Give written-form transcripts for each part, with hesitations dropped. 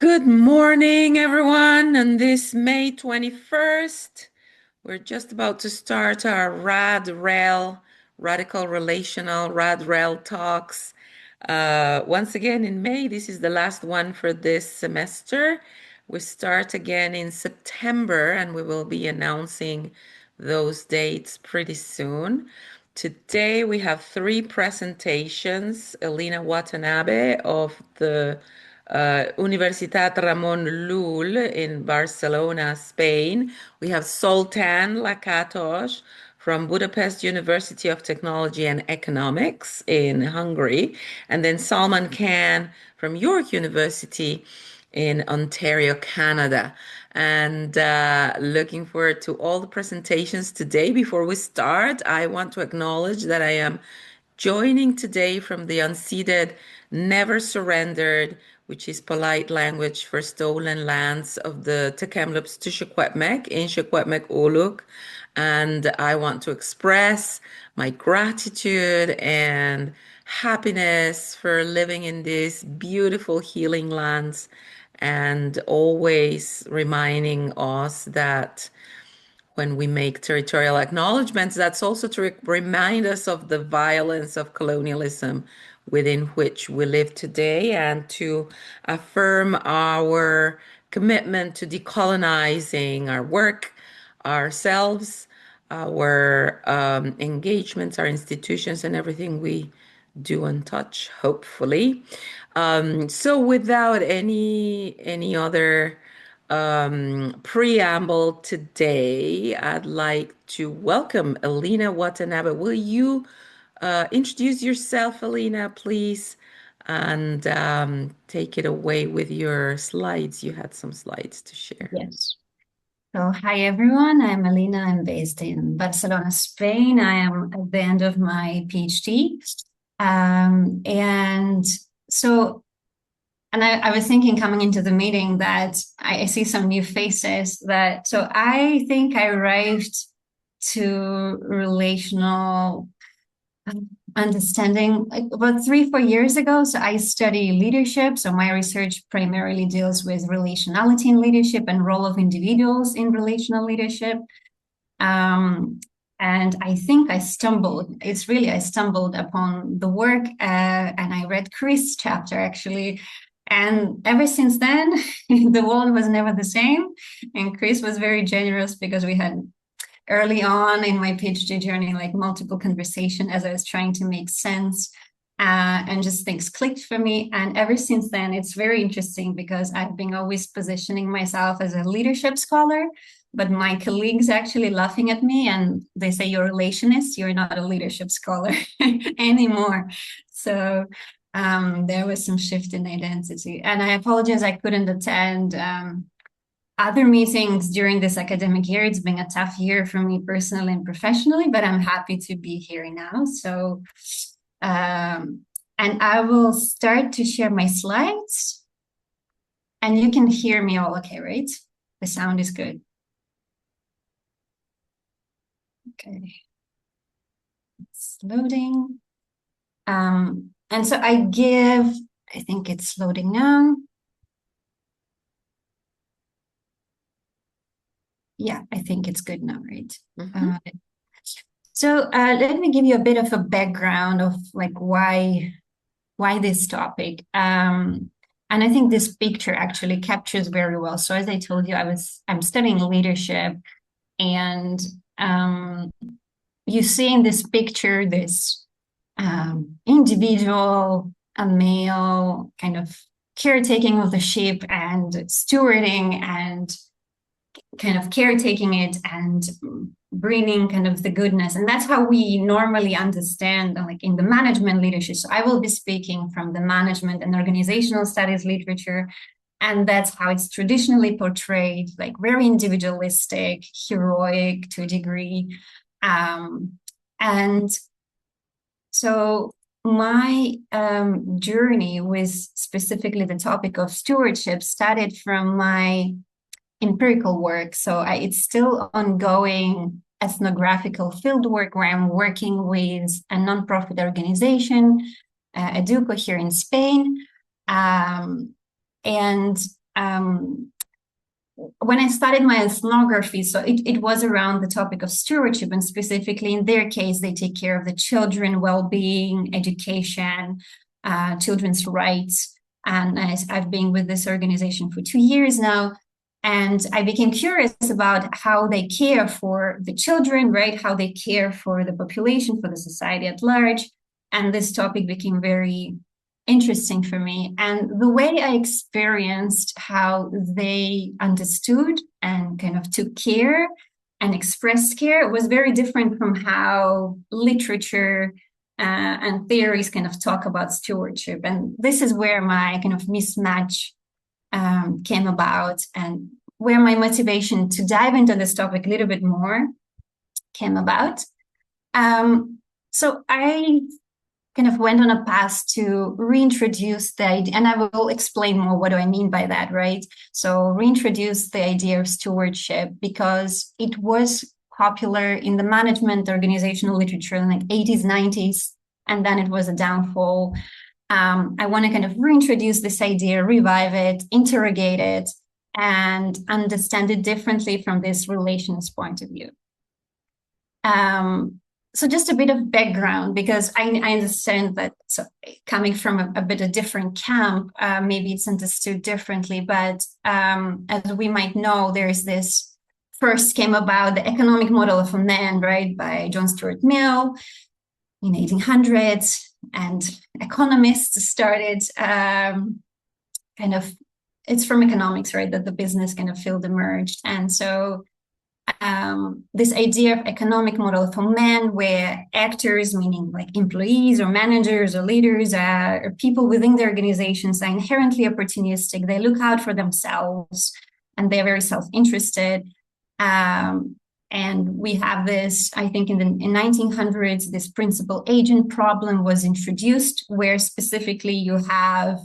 Good morning, everyone. On this May 21st, we're just about to start our Radical Relational RAD-REL talks. Once again in May, this is the last one for this semester. We start again in September, and we will be announcing those dates pretty soon. Today, we have three presentations. Ellina Watanabe of the Universitat Ramon Llull in Barcelona, Spain. We have Zoltán Lakatos from Budapest University of Technology and Economics in Hungary, and then Salmaan Khan from York University in Ontario, Canada. And looking forward to all the presentations today. Before we start, I want to acknowledge that I am joining today from the unceded, never surrendered, which is polite language for stolen lands of the Tk'emlúps Tshekwettmek in Secwepemc Uluk. And I want to express my gratitude and happiness for living in these beautiful healing lands and always reminding us that when we make territorial acknowledgements, that's also to remind us of the violence of colonialism within which we live today and to affirm our commitment to decolonizing our work, ourselves, our engagements, our institutions, and everything we do and touch, hopefully. So without any other preamble today, I'd like to welcome Ellina Watanabe. Will you introduce yourself, Ellina, please, and take it away with your slides? You had some slides to share. Yes. So, hi everyone. I'm Ellina. I'm based in Barcelona, Spain. I am at the end of my PhD. And so, I was thinking coming into the meeting that I see some new faces so I think I arrived to relational understanding like about 3-4 years ago. So I study leadership. So my research primarily deals with relationality in leadership and role of individuals in relational leadership. And I think I stumbled upon the work and I read Chris' chapter actually. And ever since then, the world was never the same. And Chris was very generous because we had early on in my PhD journey, like multiple conversation as I was trying to make sense, and just things clicked for me. And ever since then, it's very interesting because I've been always positioning myself as a leadership scholar, but my colleagues actually laughing at me and they say you're a relationist, you're not a leadership scholar anymore. So there was some shift in identity. And I apologize I couldn't attend other meetings during this academic year. It's been a tough year for me personally and professionally, but I'm happy to be here now. So, and I will start to share my slides and you can hear me all okay, right? The sound is good. Okay. It's loading. And so I think it's loading now. Yeah, I think it's good now, right? Mhm. So let me give you a bit of a background of like why this topic. And I think this picture actually captures very well. So as I told you, I'm studying leadership, and you see in this picture this individual, a male, kind of caretaking of the ship and stewarding and kind of caretaking it and bringing kind of the goodness. And that's how we normally understand like in the management leadership. So I will be speaking from the management and organizational studies literature. And that's how it's traditionally portrayed, like very individualistic, heroic to a degree. And so my journey with specifically the topic of stewardship started from my empirical work. So it's still ongoing ethnographical fieldwork where I'm working with a nonprofit organization, Educo here in Spain. And when I studied my ethnography, so it was around the topic of stewardship, and specifically in their case, they take care of the children well-being, education, children's rights. And I've been with this organization for 2 years now, and I became curious about how they care for the children, right? How they care for the population, for the society at large. And this topic became very interesting for me. And the way I experienced how they understood and kind of took care and expressed care was very different from how literature and theories kind of talk about stewardship. And this is where my kind of mismatch came about, and where my motivation to dive into this topic a little bit more came about. So I kind of went on a path to reintroduce the idea, and I will explain more what do I mean by that, right? So reintroduce the idea of stewardship because it was popular in the management organizational literature in like 80s, 90s, and then it was a downfall. I want to kind of reintroduce this idea, revive it, interrogate it, and understand it differently from this relationist point of view. So just a bit of background, because I understand that, so coming from a bit of different camp, maybe it's understood differently, but as we might know, there's this first came about the economic model of a man, right, by John Stuart Mill in 1800s, and economists started kind of, it's from economics, right, that the business kind of field emerged. And so this idea of economic model for men, where actors, meaning like employees or managers or leaders, or people within the organizations, are inherently opportunistic. They look out for themselves and they're very self-interested. And we have this, I think in 1900s, this principal agent problem was introduced, where specifically you have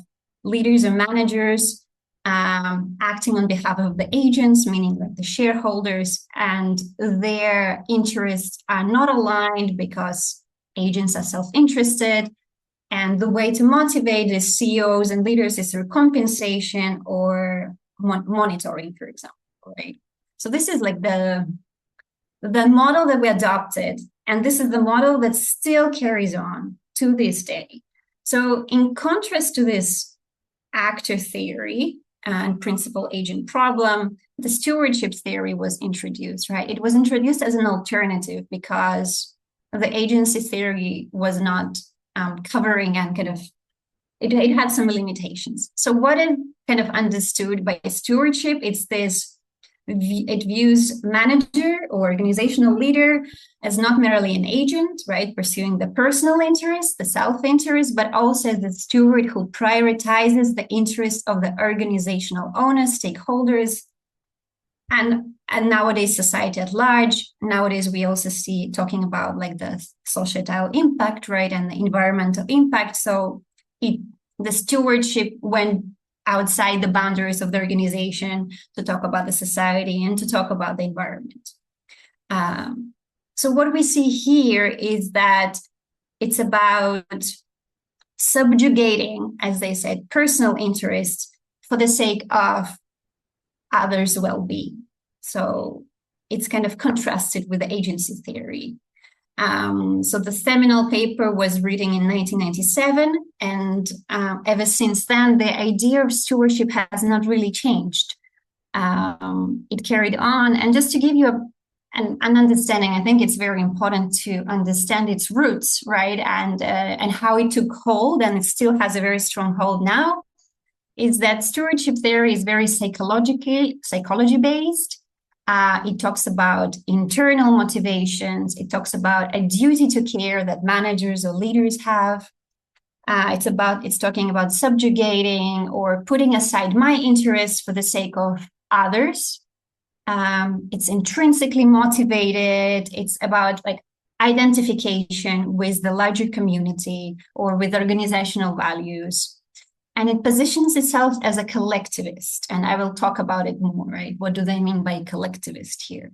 leaders or managers acting on behalf of the agents, meaning like the shareholders, and their interests are not aligned because agents are self-interested. And the way to motivate the CEOs and leaders is through compensation or monitoring, for example, right? So this is like the model that we adopted, and this is the model that still carries on to this day. So in contrast to this actor theory and principal agent problem, the stewardship theory was introduced, right? It was introduced as an alternative because the agency theory was not covering and kind of, it had some limitations. So what it kind of understood by stewardship, it's this, it views manager or organizational leader as not merely an agent, right, pursuing the personal interest, the self-interest, but also the steward who prioritizes the interests of the organizational owners, stakeholders, and nowadays society at large. Nowadays we also see talking about like the societal impact, right, and the environmental impact. So the stewardship went outside the boundaries of the organization to talk about the society and to talk about the environment. So what we see here is that it's about subjugating, as they said, personal interests for the sake of others' well-being. So it's kind of contrasted with the agency theory. So the seminal paper was written in 1997, and ever since then, the idea of stewardship has not really changed. It carried on, and just to give you an understanding, I think it's very important to understand its roots, right, and how it took hold, and it still has a very strong hold now. Is that stewardship theory is very psychology-based. It talks about internal motivations. It talks about a duty to care that managers or leaders have. It's talking about subjugating or putting aside my interests for the sake of others. It's intrinsically motivated. It's about like identification with the larger community or with organizational values. And it positions itself as a collectivist. And I will talk about it more, right? What do they mean by collectivist here?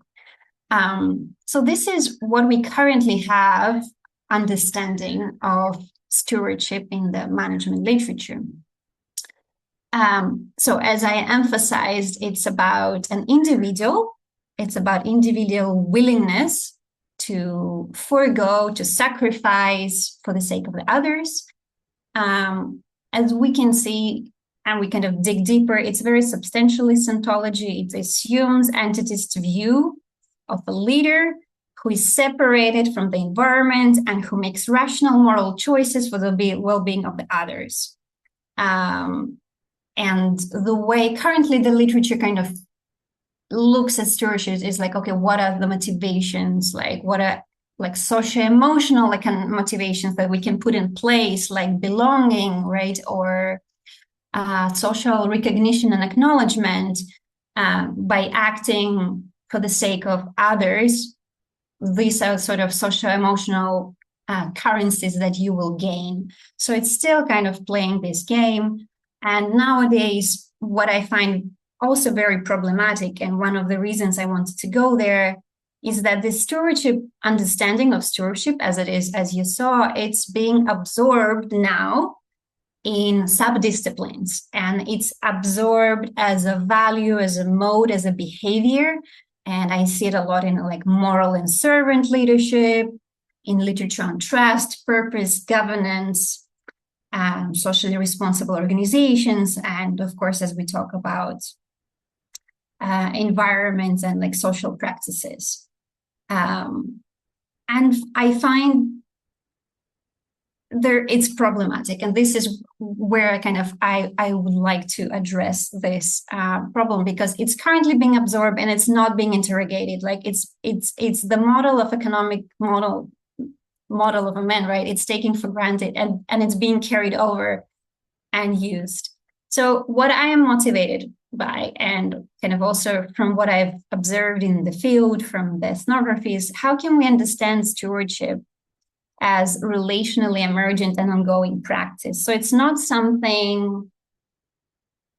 So this is what we currently have understanding of stewardship in the management literature. So as I emphasized, it's about an individual. It's about individual willingness to forego, to sacrifice for the sake of the others. As we can see, and we kind of dig deeper, it's very substantialist ontology. It assumes entitist view of a leader who is separated from the environment and who makes rational moral choices for the well-being of the others. And the way currently the literature kind of looks at stewardship is like, okay, what are the motivations? Like, what are like socio-emotional like motivations that we can put in place, like belonging, right? Or social recognition and acknowledgement by acting for the sake of others. These are sort of socio-emotional currencies that you will gain. So it's still kind of playing this game. And nowadays, what I find also very problematic, and one of the reasons I wanted to go there, is that the stewardship understanding of stewardship as it is, as you saw, it's being absorbed now in subdisciplines, and it's absorbed as a value, as a mode, as a behavior. And I see it a lot in like moral and servant leadership, in literature on trust, purpose, governance, socially responsible organizations, and of course, as we talk about environments and like social practices. And I find it's problematic, and this is where I would like to address this problem, because it's currently being absorbed and it's not being interrogated. Like it's the model of economic model of a man, right? It's taken for granted, and it's being carried over and used. So what I am motivated by, and kind of also from what I've observed in the field from the ethnography, is how can we understand stewardship as relationally emergent and ongoing practice? So it's not something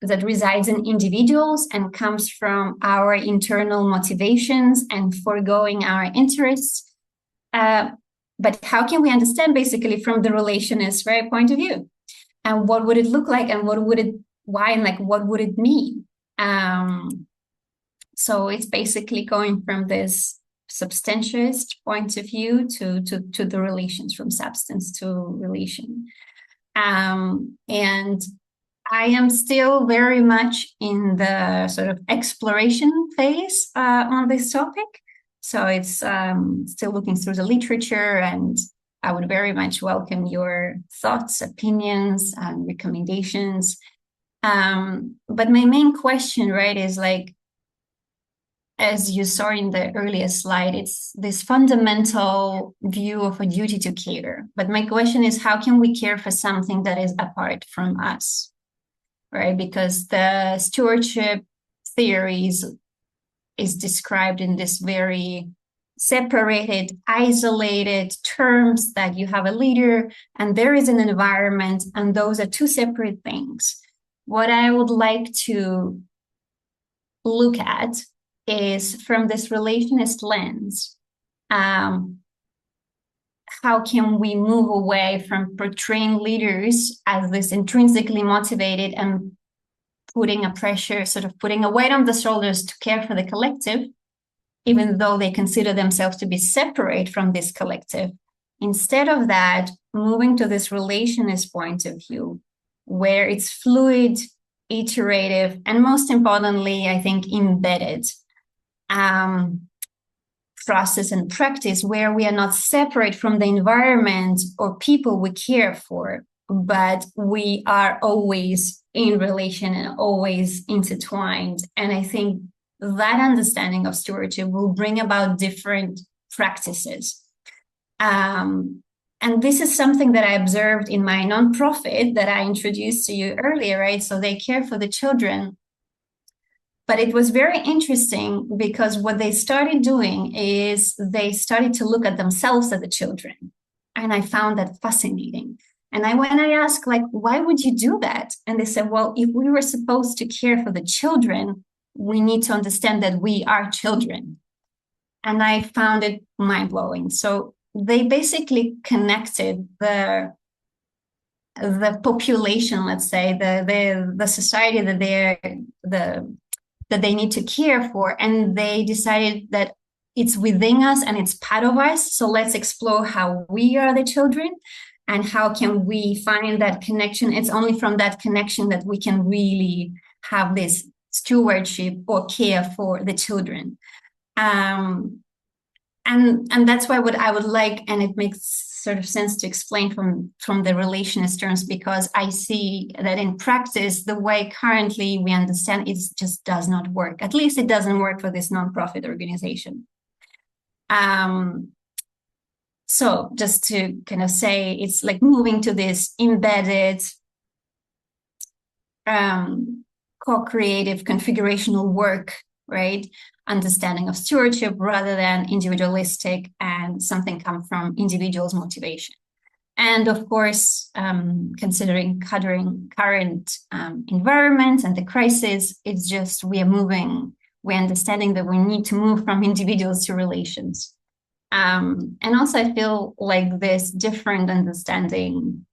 that resides in individuals and comes from our internal motivations and foregoing our interests. But how can we understand basically from the relationist, right, point of view? And what would it look like, and why, and like what would it mean? So it's basically going from this substantialist point of view to the relations, from substance to relation. And I am still very much in the sort of exploration phase on this topic. So it's still looking through the literature, and I would very much welcome your thoughts, opinions, and recommendations. But my main question, right, is like, as you saw in the earlier slide, it's this fundamental view of a duty to care. But my question is, how can we care for something that is apart from us, right? Because the stewardship theories is described in this very separated, isolated terms, that you have a leader and there is an environment, and those are two separate things. What I would like to look at is, from this relationist lens, how can we move away from portraying leaders as this intrinsically motivated and putting a pressure, sort of putting a weight on the shoulders to care for the collective, even though they consider themselves to be separate from this collective. Instead of that, moving to this relationist point of view, where it's fluid, iterative, and most importantly, I think, embedded process and practice, where we are not separate from the environment or people we care for, but we are always in relation and always intertwined. And I think that understanding of stewardship will bring about different practices. And this is something that I observed in my nonprofit that I introduced to you earlier, right? So they care for the children. But it was very interesting, because what they started doing is they started to look at themselves as the children. And I found that fascinating. And when I asked, like, why would you do that? And they said, well, if we were supposed to care for the children, we need to understand that we are children. And I found it mind-blowing. So they basically connected the the population, let's say, the society that they need to care for, and they decided that it's within us and it's part of us. So let's explore how we are the children and how can we find that connection. It's only from that connection that we can really have this stewardship or care for the children. And that's why what I would like, and it makes sort of sense to explain from the relationist terms, because I see that in practice the way currently we understand it just does not work. At least it doesn't work for this nonprofit organization. So just to kind of say, it's like moving to this embedded, co-creative configurational work, right? Understanding of stewardship rather than individualistic, and something come from individuals' motivation. And of course, considering current environment and the crisis, it's just we're understanding that we need to move from individuals to relations. And also, I feel like this different understanding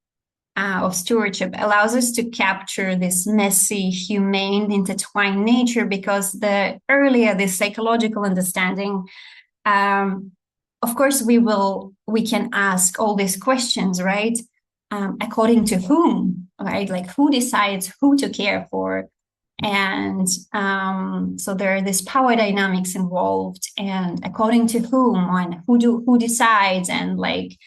of stewardship allows us to capture this messy, humane, intertwined nature, because the earlier this psychological understanding, of course, we can ask all these questions, right? According to whom, right? Like who decides who to care for? And so there are these power dynamics involved, and according to whom and who decides, and like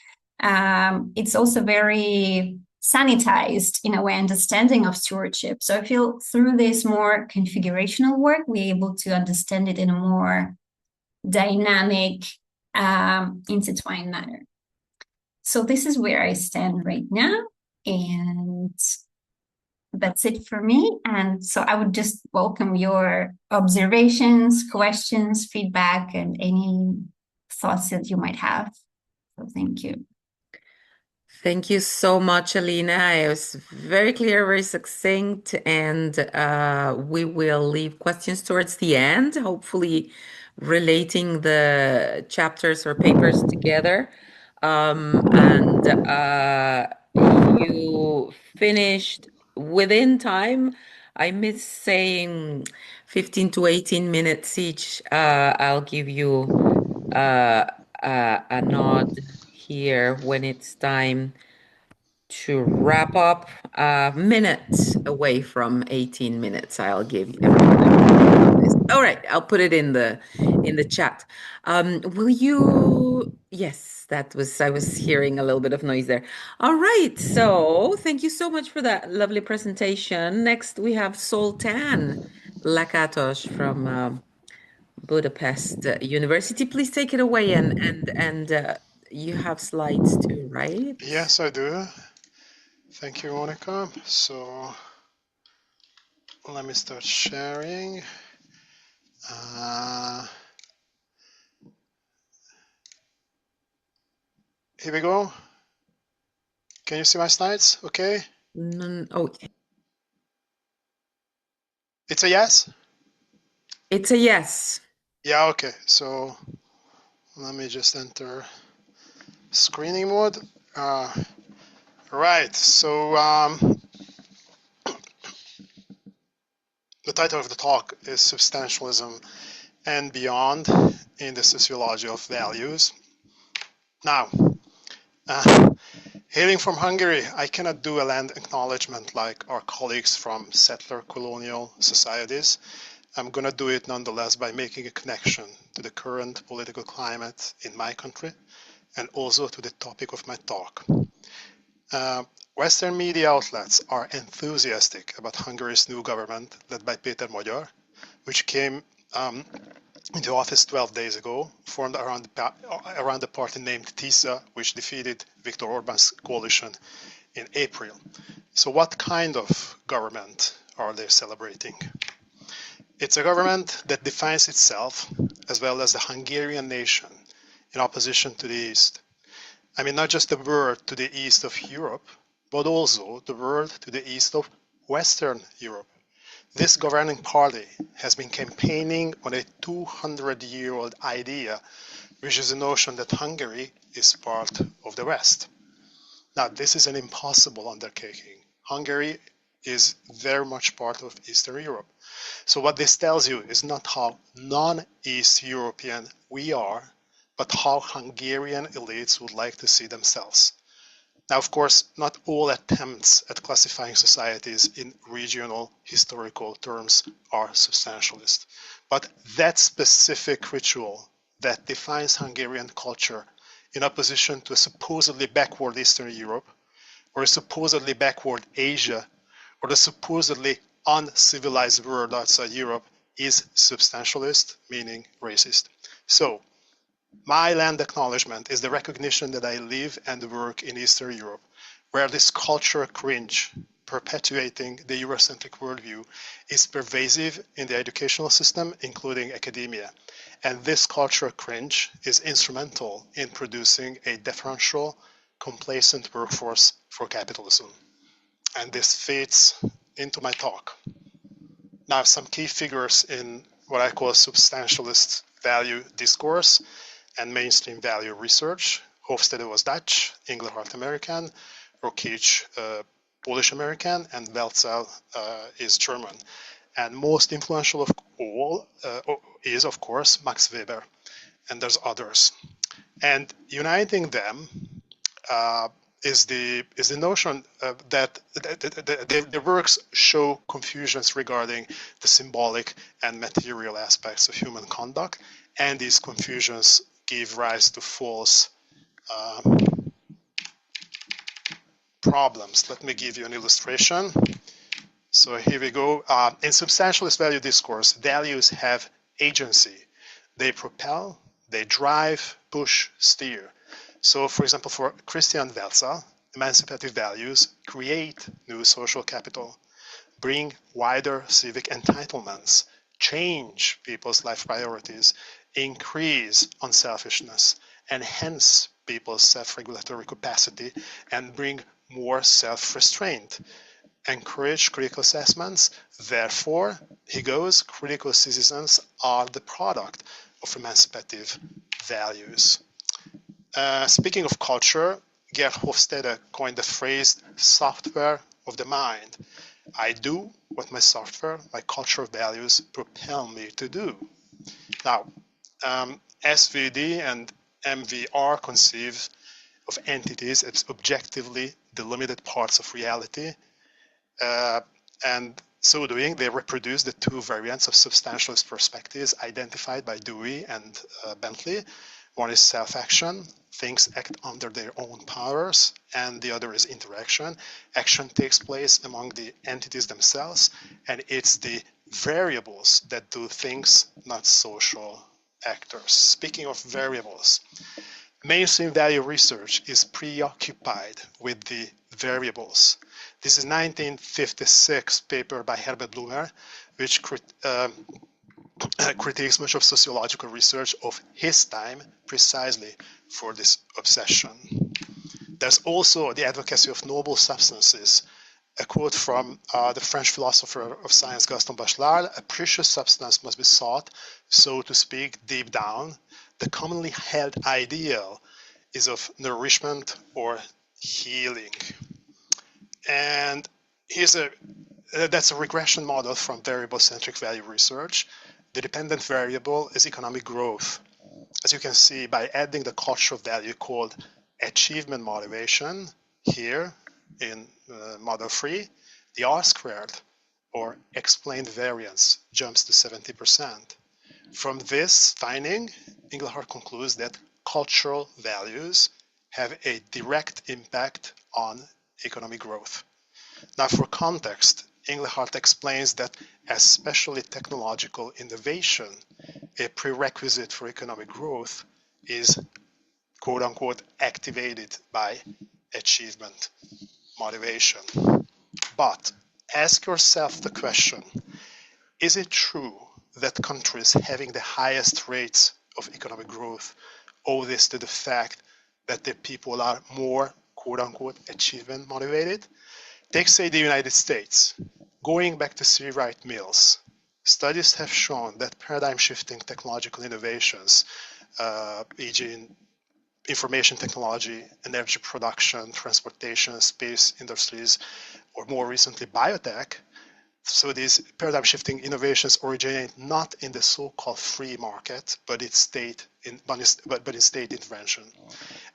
it's also very sanitized in a way understanding of stewardship. So I feel through this more configurational work, we're able to understand it in a more dynamic, intertwined manner. So this is where I stand right now, and that's it for me. And so I would just welcome your observations, questions, feedback, and any thoughts that you might have. So thank you. Thank you so much, Ellina. It was very clear, very succinct, and we will leave questions towards the end, hopefully relating the chapters or papers together. And you finished within time. I miss saying 15 to 18 minutes each. I'll give you a nod here when it's time to wrap up. A minute away from 18 minutes, I'll give everyone on this. All right, I'll put it in the chat. Will you? Yes, that was, I was hearing a little bit of noise there. All right, so thank you so much for that lovely presentation. Next, we have Zoltán Lakatos from Budapest University. Please take it away, and you have slides too, right? Yes, I do. Thank you, Monica. So let me start sharing. Uh, Here we go. Can you see my slides? Okay. Oh, It's a yes? it's a yes. Yeah, okay. So let me just enter screening mode. Right. So the title of the talk is Substantialism and Beyond in the Sociology of Values. Now, hailing from Hungary, I cannot do a land acknowledgement like our colleagues from settler colonial societies. I'm going to do it nonetheless by making a connection to the current political climate in my country and also to the topic of my talk. Western media outlets are enthusiastic about Hungary's new government led by Péter Magyar, which came into office 12 days ago, formed around the party named TISA, which defeated Viktor Orbán's coalition in April. So what kind of government are they celebrating? It's a government that defines itself as well as the Hungarian nation in opposition to the East. I mean, not just the world to the east of Europe, but also the world to the east of Western Europe. This governing party has been campaigning on a 200-year-old idea, which is the notion that Hungary is part of the West. Now, this is an impossible undertaking. Hungary is very much part of Eastern Europe. So what this tells you is not how non-East European we are, but how Hungarian elites would like to see themselves. Now, of course, not all attempts at classifying societies in regional historical terms are substantialist, but that specific ritual that defines Hungarian culture in opposition to a supposedly backward Eastern Europe, or a supposedly backward Asia, or the supposedly uncivilized world outside Europe is substantialist, meaning racist. So, my land acknowledgement is the recognition that I live and work in Eastern Europe, where this culture cringe, perpetuating the Eurocentric worldview, is pervasive in the educational system, including academia. And this culture cringe is instrumental in producing a differential, complacent workforce for capitalism. And this fits into my talk. Now, some key figures in what I call substantialist value discourse and mainstream value research. Hofstede was Dutch, Engelhardt American, Rokic Polish American, and Welzel is German. And most influential of all is, of course, Max Weber, and there's others. And uniting them is the notion that the works show confusions regarding the symbolic and material aspects of human conduct, and these confusions give rise to false problems. Let me give you an illustration. So here we go. In substantialist value discourse, values have agency. They propel, they drive, push, steer. So, for example, for Christian Welzer, emancipative values create new social capital, bring wider civic entitlements, change people's life priorities, increase unselfishness, enhance people's self-regulatory capacity, and bring more self-restraint. Encourage critical assessments. Therefore, he goes, critical citizens are the product of emancipative values. Speaking of culture, Gerd Hofstede coined the phrase software of the mind. I do what my software, my cultural values propel me to do. Now, SVD and MVR conceive of entities as objectively delimited parts of reality, and so doing, they reproduce the two variants of substantialist perspectives identified by Dewey and Bentley. One is self-action, things act under their own powers, and the other is interaction. Action takes place among the entities themselves, and it's the variables that do things, not social actors. Speaking of variables, mainstream value research is preoccupied with the variables. This is a 1956 paper by Herbert Blumer, which critiques much of sociological research of his time precisely for this obsession. There's also the advocacy of noble substances. A quote from the French philosopher of science Gaston Bachelard: a precious substance must be sought, so to speak, deep down. The commonly held ideal is of nourishment or healing. And that's a regression model from variable-centric value research. The dependent variable is economic growth. As you can see, by adding the cultural value called achievement motivation here in model 3, the R squared, or explained variance, jumps to 70%. From this finding, Engelhardt concludes that cultural values have a direct impact on economic growth. Now, for context, Engelhardt explains that especially technological innovation, a prerequisite for economic growth, is quote-unquote activated by achievement motivation. But ask yourself the question, is it true that countries having the highest rates of economic growth owe this to the fact that their people are more quote-unquote achievement motivated? Take, say, the United States. Going back to C. Wright Mills, studies have shown that paradigm-shifting technological innovations, e.g. in information technology, energy production, transportation, space industries, or more recently biotech. So these paradigm shifting innovations originate not in the so-called free market, but in state intervention.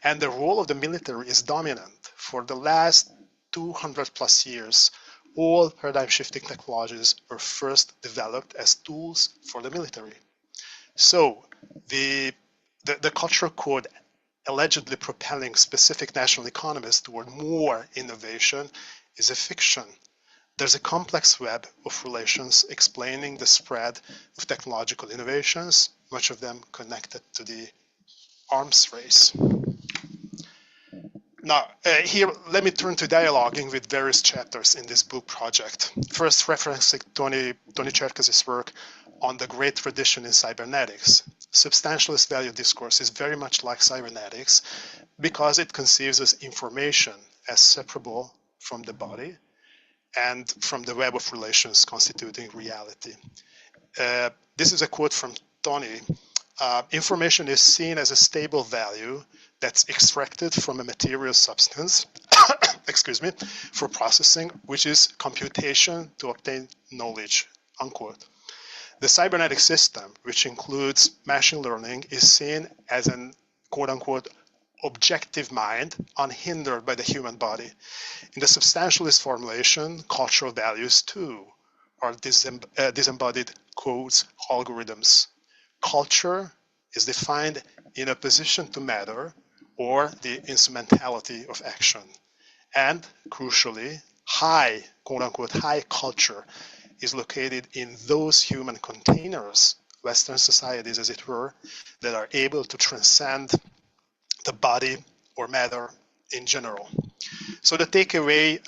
And the role of the military is dominant. For the last 200 plus years, all paradigm shifting technologies were first developed as tools for the military. So the cultural code allegedly propelling specific national economies toward more innovation is a fiction. There's a complex web of relations explaining the spread of technological innovations, much of them connected to the arms race. Now, here, let me turn to dialoguing with various chapters in this book project. First, referencing Tony Cherkes's work on the great tradition in cybernetics. Substantialist value discourse is very much like cybernetics because it conceives as information as separable from the body and from the web of relations constituting reality. This is a quote from Tony. Information is seen as a stable value that's extracted from a material substance, excuse me, for processing, which is computation to obtain knowledge, unquote. The cybernetic system, which includes machine learning, is seen as an, quote unquote, objective mind unhindered by the human body. In the substantialist formulation, cultural values too are disembodied codes, algorithms. Culture is defined in opposition to matter or the instrumentality of action. And crucially, high, quote unquote, high culture is located in those human containers, Western societies as it were, that are able to transcend the body or matter in general. So the takeaway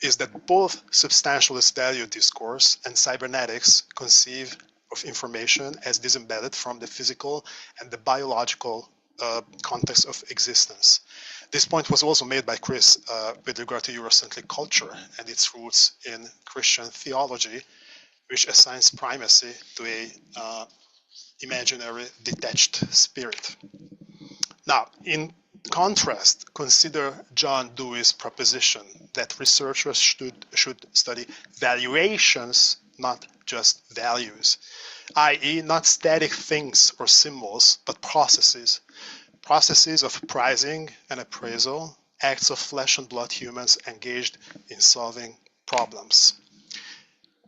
is that both substantialist value discourse and cybernetics conceive of information as disembedded from the physical and the biological context of existence. This point was also made by Chris with regard to Eurocentric culture and its roots in Christian theology, which assigns primacy to a imaginary detached spirit. Now, in contrast, consider John Dewey's proposition that researchers should study valuations, not just values, i.e. not static things or symbols, but processes. Processes of pricing and appraisal, acts of flesh and blood humans engaged in solving problems.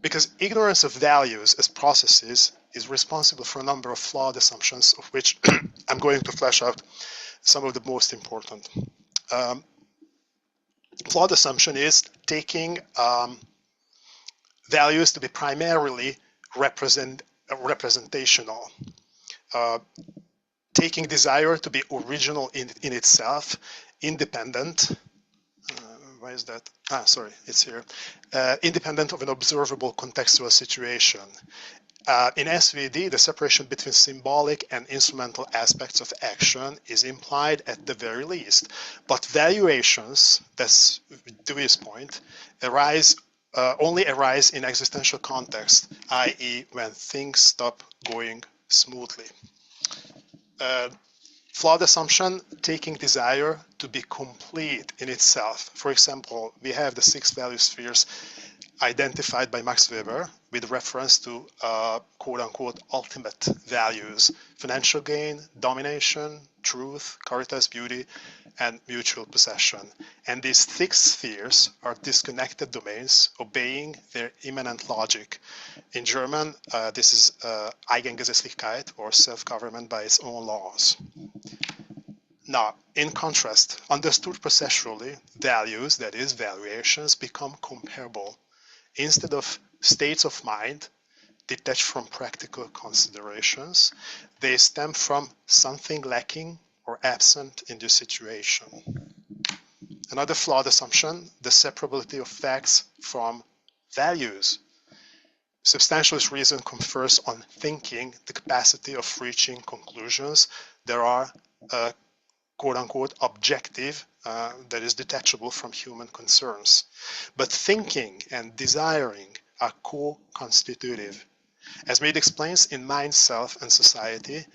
Because ignorance of values as processes is responsible for a number of flawed assumptions, of which I'm going to flesh out some of the most important. Flawed assumption is taking values to be primarily representational, taking desire to be original in itself, independent. Why is that? Sorry, it's here. Independent of an observable contextual situation. In SVD, the separation between symbolic and instrumental aspects of action is implied at the very least. But valuations, that's Dewey's point, only arise in existential context, i.e. when things stop going smoothly. Flawed assumption, taking desire to be complete in itself. For example, we have the 6 value spheres identified by Max Weber with reference to quote-unquote ultimate values: financial gain, domination, truth, caritas, beauty, and mutual possession. And these 6 spheres are disconnected domains obeying their immanent logic. In German, this is Eigengesetzlichkeit, or self-government by its own laws. Now, in contrast, understood processually, values, that is, valuations, become comparable. Instead of states of mind detached from practical considerations, they stem from something lacking or absent in the situation. Another flawed assumption, the separability of facts from values. Substantialist reason confers on thinking the capacity of reaching conclusions that are quote-unquote objective, that is detachable from human concerns. But thinking and desiring are co-constitutive. As Mead explains in Mind, Self, and Society,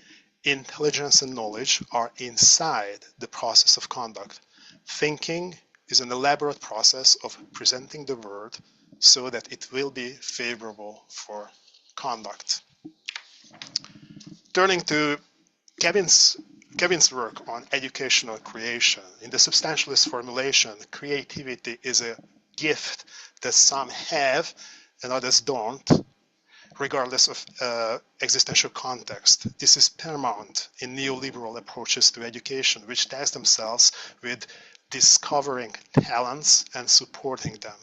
Intelligence and knowledge are inside the process of conduct. Thinking is an elaborate process of presenting the world so that it will be favorable for conduct. Turning to Kevin's work on educational creation, in the substantialist formulation, creativity is a gift that some have and others don't, regardless of existential context. This is paramount in neoliberal approaches to education, which task themselves with discovering talents and supporting them.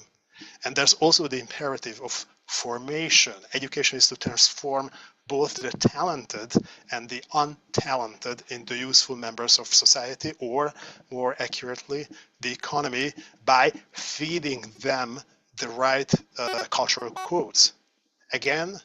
And there's also the imperative of formation. Education is to transform both the talented and the untalented into useful members of society, or more accurately, the economy, by feeding them the right cultural codes. Again,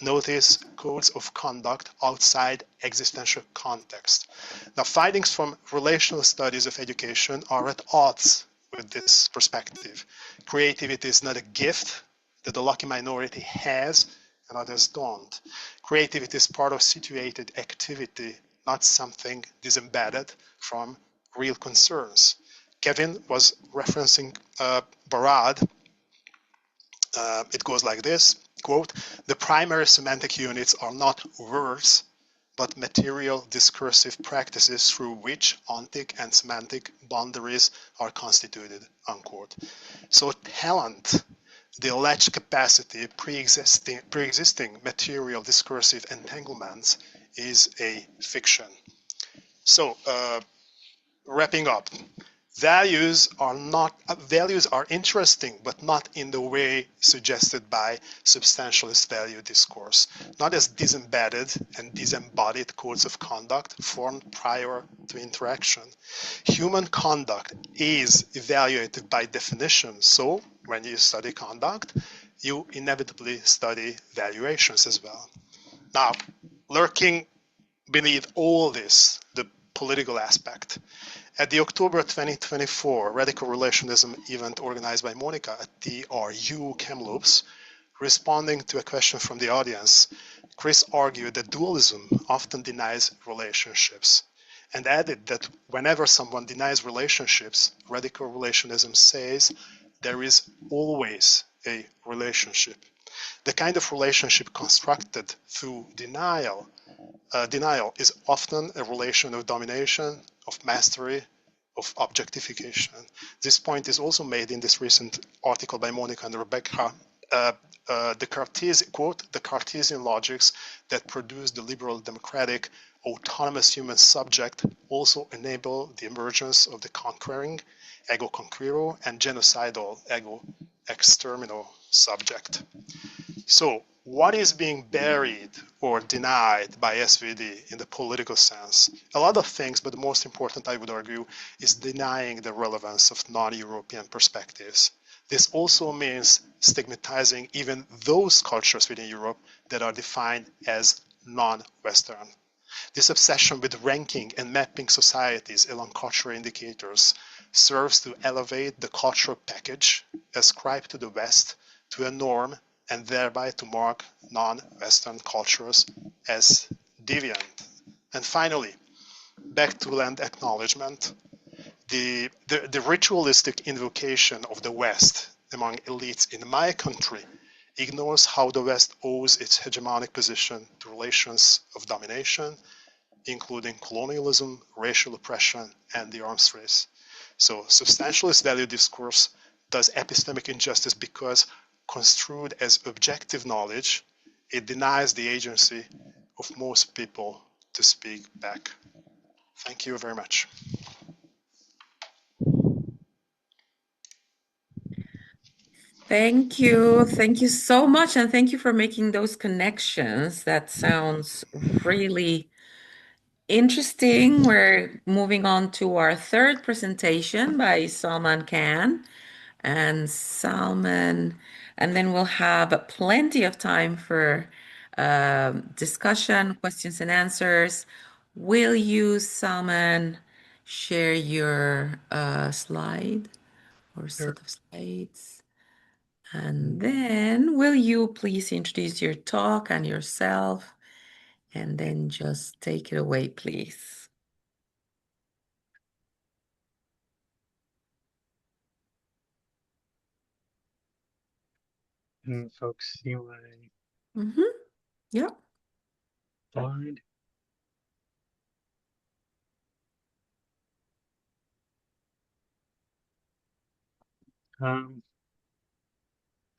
notice codes of conduct outside existential context. Now, findings from relational studies of education are at odds with this perspective. Creativity is not a gift that the lucky minority has and others don't. Creativity is part of situated activity, not something disembedded from real concerns. Kevin was referencing Barad. It goes like this, quote, "The primary semantic units are not words, but material discursive practices through which ontic and semantic boundaries are constituted," unquote. So talent, the alleged capacity, pre-existing material discursive entanglements, is a fiction. So wrapping up, values are interesting, but not in the way suggested by substantialist value discourse, not as disembedded and disembodied codes of conduct formed prior to interaction. Human conduct is evaluated by definition, so when you study conduct, you inevitably study valuations as well. Now, lurking beneath all this, the political aspect. At the October 2024 Radical Relationism event organized by Monica at the RU Kamloops, responding to a question from the audience, Chris argued that dualism often denies relationships, and added that whenever someone denies relationships, Radical Relationism says there is always a relationship. The kind of relationship constructed through denial is often a relation of domination, of mastery, of objectification. This point is also made in this recent article by Monica and Rebecca. The Cartesian logics that produce the liberal democratic autonomous human subject also enable the emergence of the conquering ego conquero and genocidal ego extermino subject. So what is being buried or denied by SVD in the political sense? A lot of things, but the most important, I would argue, is denying the relevance of non-European perspectives. This also means stigmatizing even those cultures within Europe that are defined as non-Western. This obsession with ranking and mapping societies along cultural indicators serves to elevate the cultural package ascribed to the West to a norm, and thereby to mark non-Western cultures as deviant. And finally, back to land acknowledgement, the ritualistic invocation of the West among elites in my country ignores how the West owes its hegemonic position to relations of domination, including colonialism, racial oppression, and the arms race. So substantialist value discourse does epistemic injustice because construed as objective knowledge, it denies the agency of most people to speak back. Thank you very much. Thank you. Thank you so much. And thank you for making those connections. That sounds really interesting. We're moving on to our third presentation by Salmaan Khan. And Salman, and then we'll have plenty of time for discussion, questions and answers. Will you, Salman, share your slide or set of slides? And then will you please introduce your talk and yourself? and then just take it away, please. And folks see my Yeah. slide.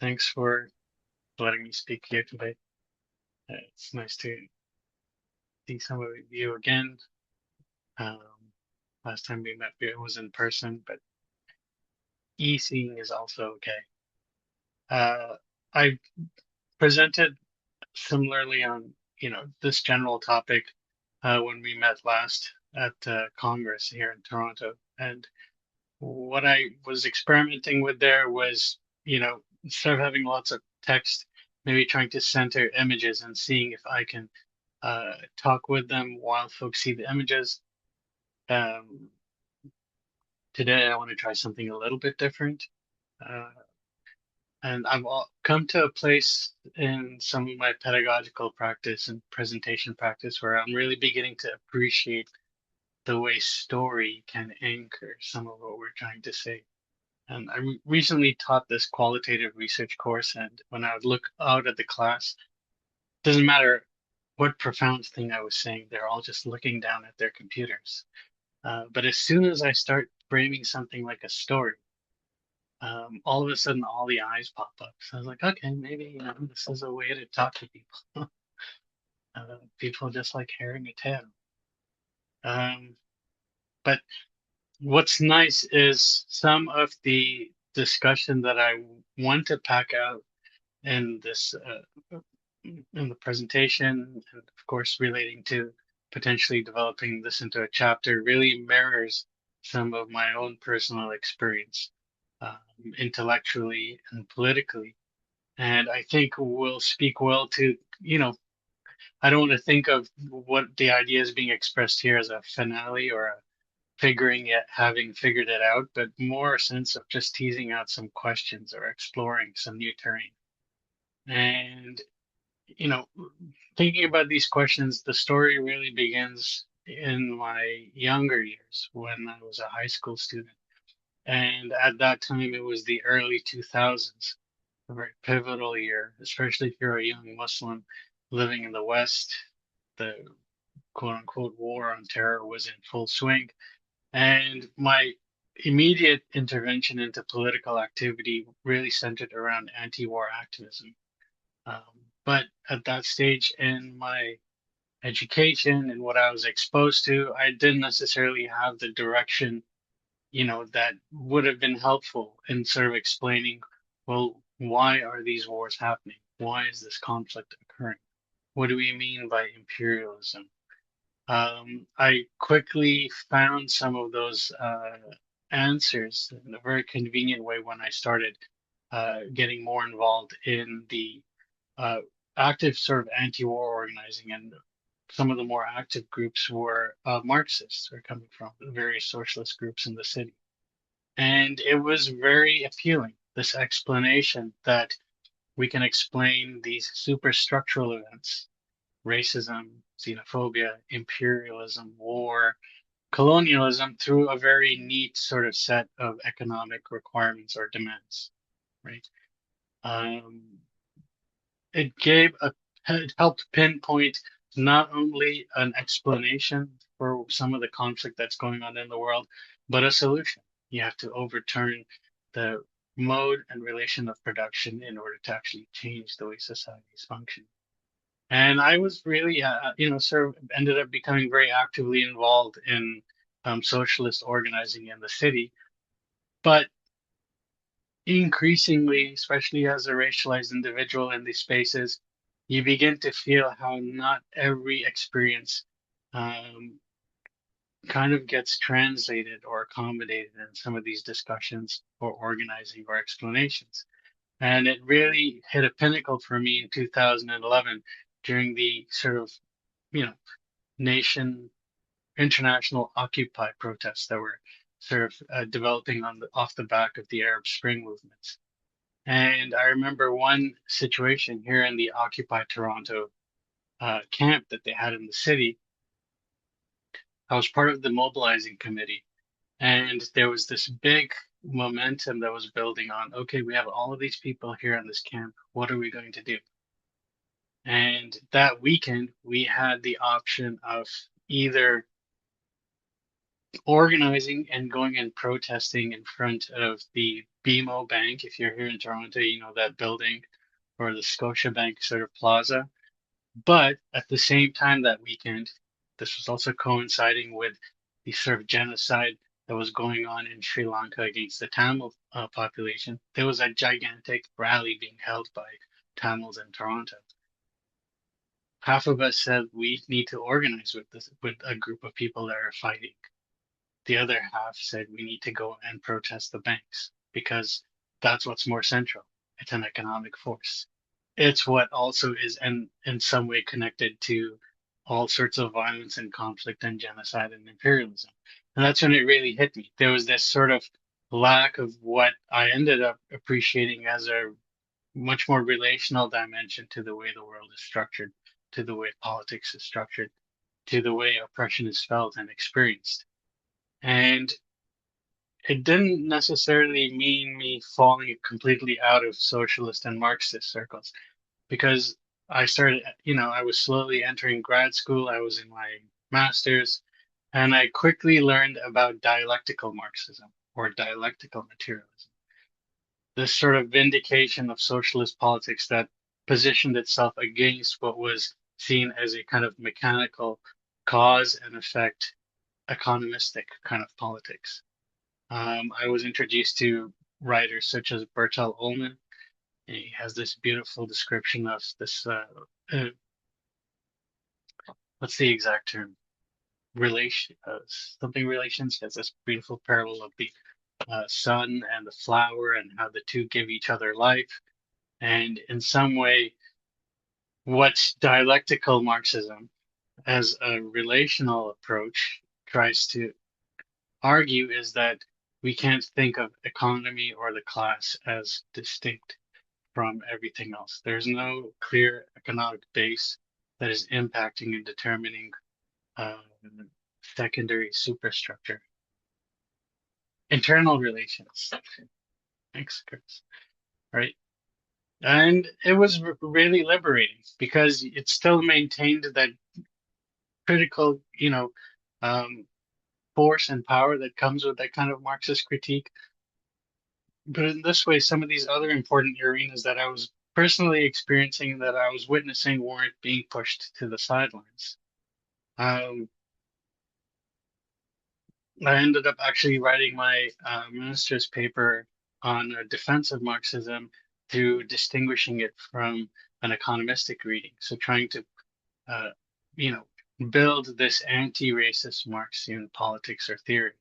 Thanks for letting me speak here today. It's nice to see some of you again. Last time we met, it was in person, but e-seeing is also okay. I presented similarly on, this general topic when we met last at Congress here in Toronto. And what I was experimenting with there was, instead of having lots of text, maybe trying to center images and seeing if I can talk with them while folks see the images. Today, I want to try something a little bit different. And I've come to a place in some of my pedagogical practice and presentation practice where I'm really beginning to appreciate the way story can anchor some of what we're trying to say. And I recently taught this qualitative research course, and when I would look out at the class, doesn't matter what profound thing I was saying, they're all just looking down at their computers. But as soon as I start framing something like a story, all of a sudden all the eyes pop up. So I was like, okay, maybe this is a way to talk to people. People just like hearing a tale. But what's nice is some of the discussion that I want to pack out in this in the presentation, and of course relating to potentially developing this into a chapter, really mirrors some of my own personal experience, intellectually and politically. And I think will speak well to, I don't want to think of what the idea is being expressed here as a finale or a figuring it, having figured it out, but more a sense of just teasing out some questions or exploring some new terrain. And, thinking about these questions, the story really begins in my younger years when I was a high school student. And at that time, it was the early 2000s, a very pivotal year, especially if you're a young Muslim living in the West. The quote unquote war on terror was in full swing. And my immediate intervention into political activity really centered around anti war activism. But at that stage in my education and what I was exposed to, I didn't necessarily have the direction, that would have been helpful in sort of explaining, well, why are these wars happening? Why is this conflict occurring? What do we mean by imperialism? I quickly found some of those answers in a very convenient way when I started getting more involved in the active sort of anti-war organizing, and some of the more active groups were Marxists, or coming from various socialist groups in the city. And it was very appealing, this explanation that we can explain these superstructural events, racism, xenophobia, imperialism, war, colonialism, through a very neat sort of set of economic requirements or demands, right? It it helped pinpoint not only an explanation for some of the conflict that's going on in the world, but a solution. You have to overturn the mode and relation of production in order to actually change the way societies function. And I was really, sort of ended up becoming very actively involved in socialist organizing in the city. But increasingly, especially as a racialized individual in these spaces, you begin to feel how not every experience kind of gets translated or accommodated in some of these discussions or organizing or explanations. And it really hit a pinnacle for me in 2011 during the sort of, nation international Occupy protests that were sort of developing off the back of the Arab Spring movements. And I remember one situation here in the Occupy Toronto camp that they had in the city. I was part of the mobilizing committee, and there was this big momentum that was building on, okay, we have all of these people here in this camp. What are we going to do? And that weekend, we had the option of either organizing and going and protesting in front of the BMO Bank. If you're here in Toronto, you know that building, or the Scotiabank sort of plaza. But at the same time that weekend, this was also coinciding with the sort of genocide that was going on in Sri Lanka against the Tamil population. There was a gigantic rally being held by Tamils in Toronto. Half of us said we need to organize with a group of people that are fighting. The other half said we need to go and protest the banks because that's what's more central. It's an economic force. It's what also is in some way connected to all sorts of violence and conflict and genocide and imperialism. And that's when it really hit me. There was this sort of lack of what I ended up appreciating as a much more relational dimension to the way the world is structured, to the way politics is structured, to the way oppression is felt and experienced. And it didn't necessarily mean me falling completely out of socialist and Marxist circles because I started, I was slowly entering grad school. I was in my master's, and I quickly learned about dialectical Marxism or dialectical materialism. This sort of vindication of socialist politics that positioned itself against what was seen as a kind of mechanical cause and effect, economistic kind of politics. I was introduced to writers such as Bertel Ollman. He has this beautiful description of this, what's the exact term? Something relations. He has this beautiful parallel of the sun and the flower and how the two give each other life. And in some way, what dialectical Marxism as a relational approach tries to argue is that we can't think of economy or the class as distinct from everything else. There's no clear economic base that is impacting and determining secondary superstructure. Internal relations. Thanks, Chris. Right. And it was really liberating because it still maintained that critical, force and power that comes with that kind of Marxist critique. But in this way, some of these other important arenas that I was personally experiencing, that I was witnessing, weren't being pushed to the sidelines. I ended up actually writing my master's paper on defense of Marxism through distinguishing it from an economistic reading. So trying to, uh, you know, build this anti-racist Marxian politics or theory.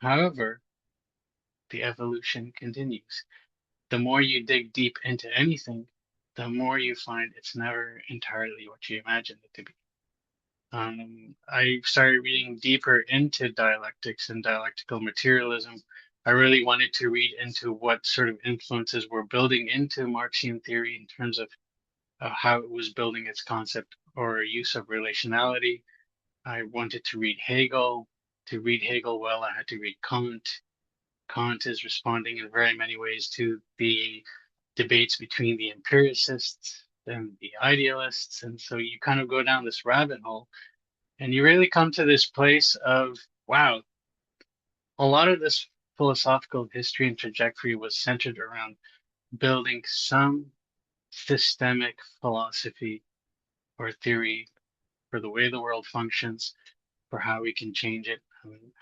However, the evolution continues. The more you dig deep into anything, the more you find it's never entirely what you imagined it to be. I started reading deeper into dialectics and dialectical materialism. I really wanted to read into what sort of influences were building into Marxian theory in terms of how it was building its concept or use of relationality. I wanted to read Hegel. To read Hegel well, I had to read Kant. Kant is responding in very many ways to the debates between the empiricists and the idealists. And so you kind of go down this rabbit hole and you really come to this place of, wow, a lot of this philosophical history and trajectory was centered around building some systemic philosophy or theory for the way the world functions, for how we can change it,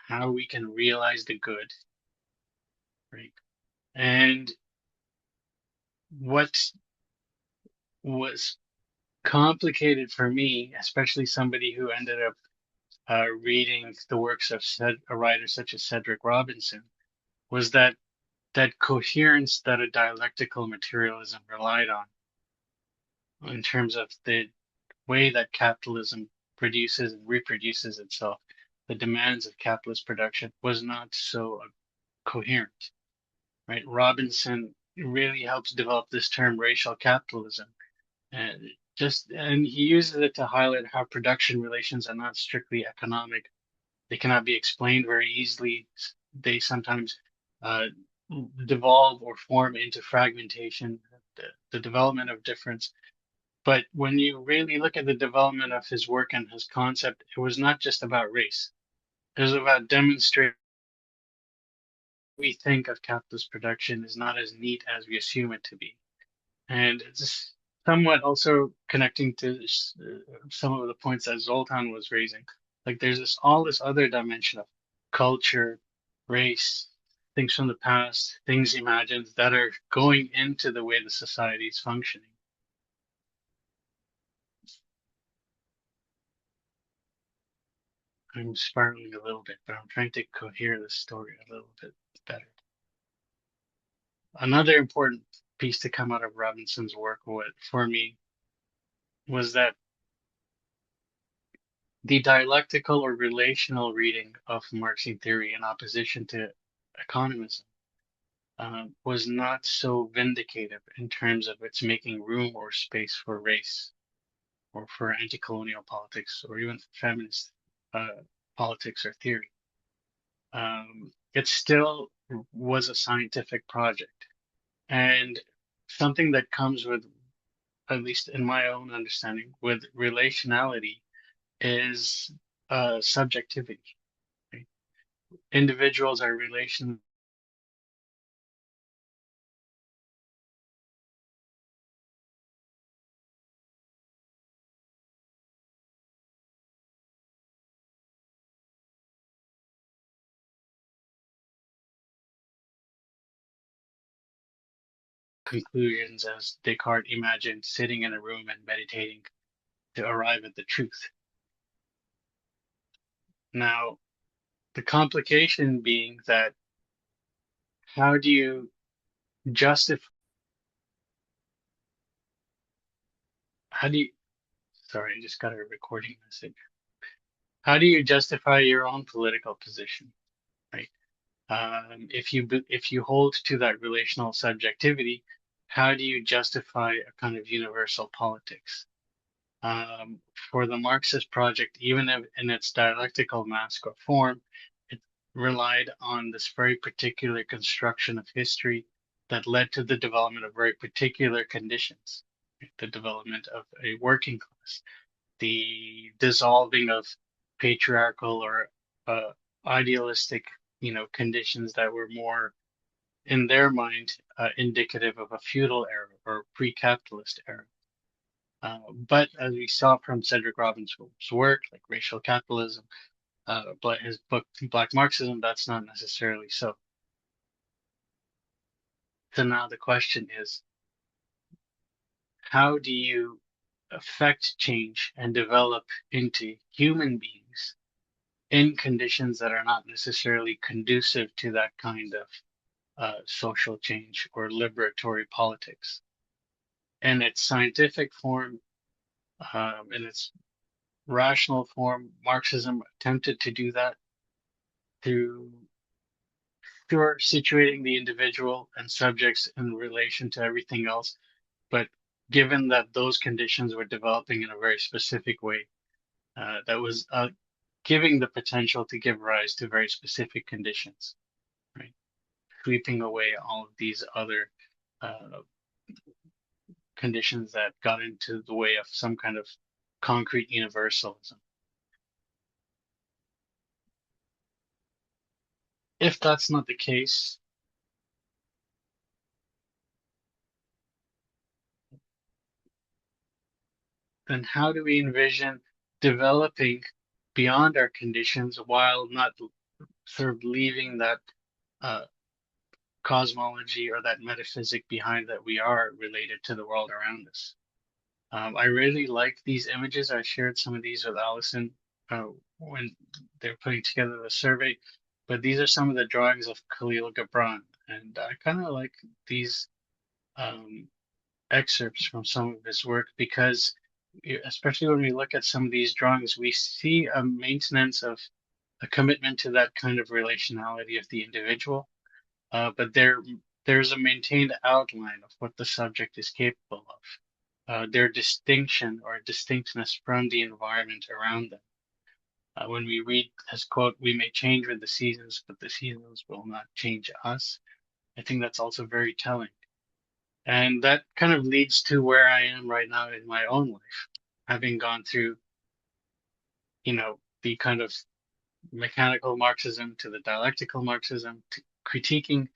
how we can realize the good, right? And what was complicated for me, especially somebody who ended up reading the works of a writer such as Cedric Robinson, was that coherence that a dialectical materialism relied on in terms of the way that capitalism produces and reproduces itself, the demands of capitalist production was not so coherent, right? Robinson really helps develop this term racial capitalism and and he uses it to highlight how production relations are not strictly economic. They cannot be explained very easily. They sometimes uh, devolve or form into fragmentation, the development of difference. But when you really look at the development of his work and his concept, it was not just about race. It was about demonstrating we think of capitalist production is not as neat as we assume it to be. And it's somewhat also connecting to some of the points that Zoltán was raising. Like there's all this other dimension of culture, race, things from the past, things imagined that are going into the way the society is functioning. I'm spiraling a little bit, but I'm trying to cohere the story a little bit better. Another important piece to come out of Robinson's work for me was that the dialectical or relational reading of Marxian theory in opposition to economism was not so vindicative in terms of its making room or space for race or for anti-colonial politics or even feminist politics or theory. It still was a scientific project and something that comes with, at least in my own understanding, with relationality is subjectivity. Right? Individuals are relation conclusions as Descartes imagined sitting in a room and meditating to arrive at the truth. Now, the complication being that how do you justify, how do you, sorry, I just got a recording message. How do you justify your own political position, right? If you hold to that relational subjectivity, how do you justify a kind of universal politics? For the Marxist project, even if in its dialectical mask or form, it relied on this very particular construction of history that led to the development of very particular conditions, the development of a working class, the dissolving of patriarchal or idealistic, conditions that were more, in their mind, indicative of a feudal era or pre-capitalist era. But as we saw from Cedric Robinson's work, like racial capitalism, but his book Black Marxism, that's not necessarily so. So now the question is, how do you affect change and develop into human beings in conditions that are not necessarily conducive to that kind of social change or liberatory politics? In its scientific form, in its rational form, Marxism attempted to do that through situating the individual and subjects in relation to everything else. But given that those conditions were developing in a very specific way, that was giving the potential to give rise to very specific conditions, right? Sweeping away all of these other uh, conditions that got into the way of some kind of concrete universalism. If that's not the case, then how do we envision developing beyond our conditions while not sort of leaving that uh, cosmology or that metaphysic behind that we are related to the world around us? I really like these images. I shared some of these with Allison when they're putting together the survey, but these are some of the drawings of Khalil Gibran, and I kind of like these um, excerpts from some of his work because, especially when we look at some of these drawings, we see a maintenance of a commitment to that kind of relationality of the individual, but there's a maintained outline of what the subject is capable of. their distinction or distinctness from the environment around them. When we read his quote, "We may change with the seasons, but the seasons will not change us." I think that's also very telling. And that kind of leads to where I am right now in my own life, having gone through, the kind of mechanical Marxism to the dialectical Marxism to critiquing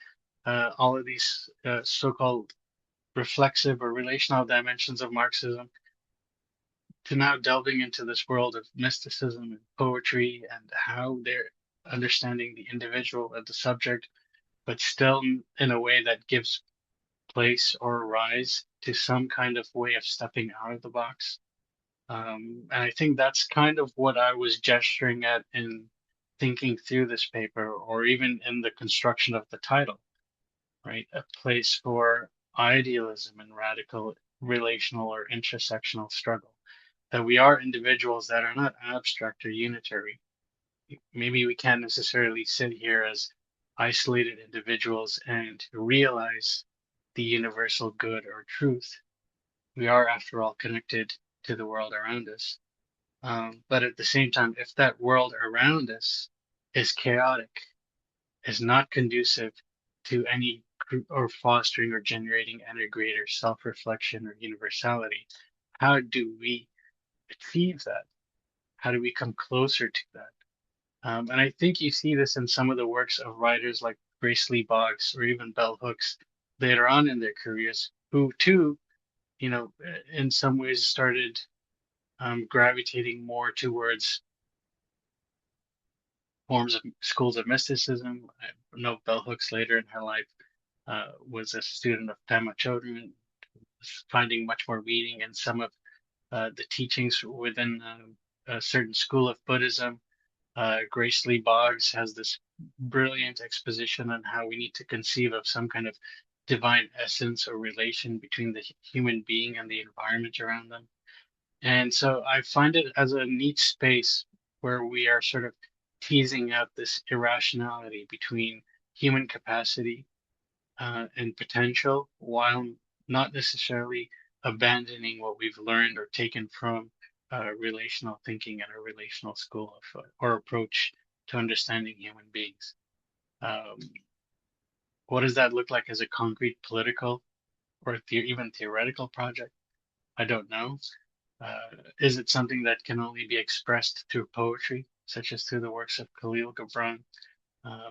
all of these so-called reflexive or relational dimensions of Marxism, to now delving into this world of mysticism and poetry and how they're understanding the individual as the subject, but still in a way that gives place or rise to some kind of way of stepping out of the box. And I think that's kind of what I was gesturing at in thinking through this paper, or even in the construction of the title, right? A place for idealism and radical relational or intersectional struggle. That we are individuals that are not abstract or unitary. Maybe we can't necessarily sit here as isolated individuals and realize the universal good or truth. We are, after all, connected to the world around us. But at the same time, if that world around us is chaotic, is not conducive to any or fostering or generating any greater self-reflection or universality, how do we achieve that? How do we come closer to that? And I think you see this in some of the works of writers like Grace Lee Boggs or even Bell Hooks later on in their careers, who too, in some ways started gravitating more towards forms of schools of mysticism. I know Bell Hooks later in her life was a student of Pema Chodron, finding much more meaning in some of the teachings within a certain school of Buddhism. Grace Lee Boggs has this brilliant exposition on how we need to conceive of some kind of divine essence or relation between the human being and the environment around them. And so I find it as a neat space where we are sort of teasing out this irrationality between human capacity and potential, while not necessarily abandoning what we've learned or taken from relational thinking and a relational school of, or approach to understanding human beings. Um, what does that look like as a concrete political or even theoretical project? I don't know. Is it something that can only be expressed through poetry, such as through the works of Khalil Gibran?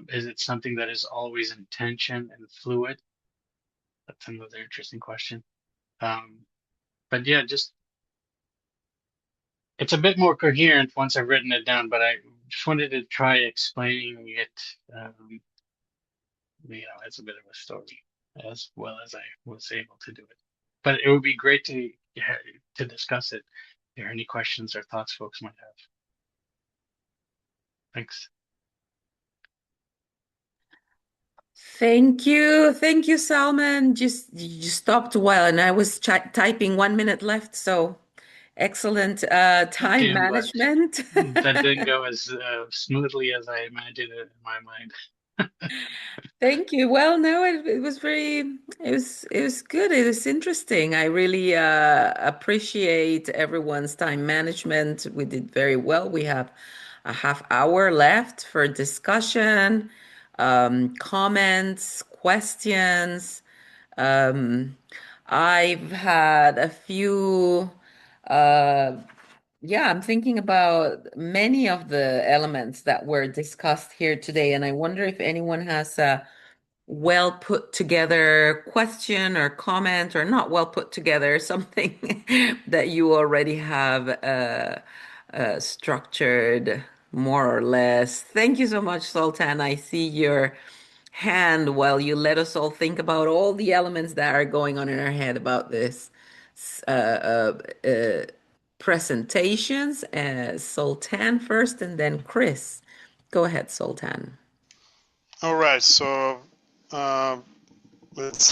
Is it something that is always in tension and fluid? That's another interesting question. But yeah, just it's a bit more coherent once I've written it down, but I just wanted to try explaining it, as a bit of a story, as well as I was able to do it. But it would be great to discuss it. If there are any questions or thoughts folks might have. Thanks. Thank you. Thank you, Salman. You stopped a while and I was typing 1 minute left. So excellent Okay, time I'm glad management. that didn't go as smoothly as I imagined it in my mind. Thank you. Well, no, it was it was good. It was interesting. I really appreciate everyone's time management. We did very well. We have a half hour left for discussion, comments, questions. Um, I've had a few uh, yeah, I'm thinking about many of the elements that were discussed here today, and I wonder if anyone has a well put together question or comment, or not well put together, something that you already have structured more or less. Thank you so much, Sultan. I see your hand while you let us all think about all the elements that are going on in our head about this uh, uh, uh, presentations. Sultan first, and then Chris. Go ahead, Sultan. All right, so it's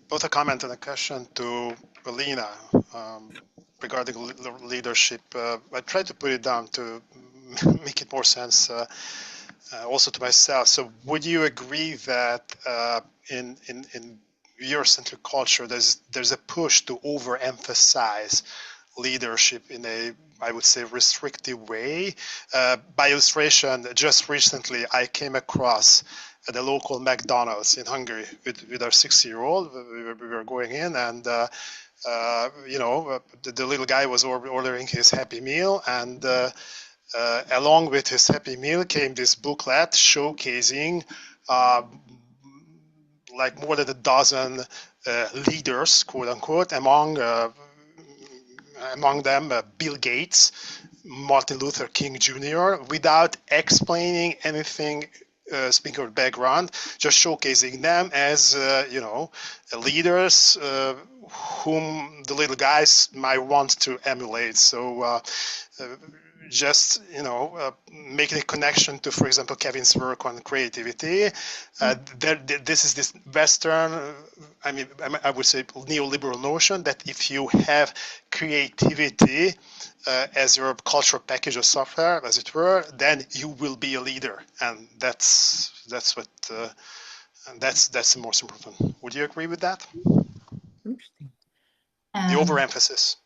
both a comment and a question to Ellina regarding leadership. I tried to put it down to make it more sense also to myself. So would you agree that in Eurocentric culture, there's a push to overemphasize leadership in a, I would say, restrictive way. By illustration, just recently I came across at the local McDonald's in Hungary with our 6-year-old. We were going in, and the little guy was ordering his Happy Meal, and along with his Happy Meal came this booklet showcasing uh, like more than a dozen leaders, quote unquote, among them Bill Gates, Martin Luther King Jr., without explaining anything. Speaking of background, just showcasing them as leaders whom the little guys might want to emulate. So just making a connection to, for example, Kevin's work on creativity. This is this Western, I would say neoliberal notion that if you have creativity as your cultural package of software, as it were, then you will be a leader, and that's what that's the most important. Would you agree with that? Interesting. The overemphasis.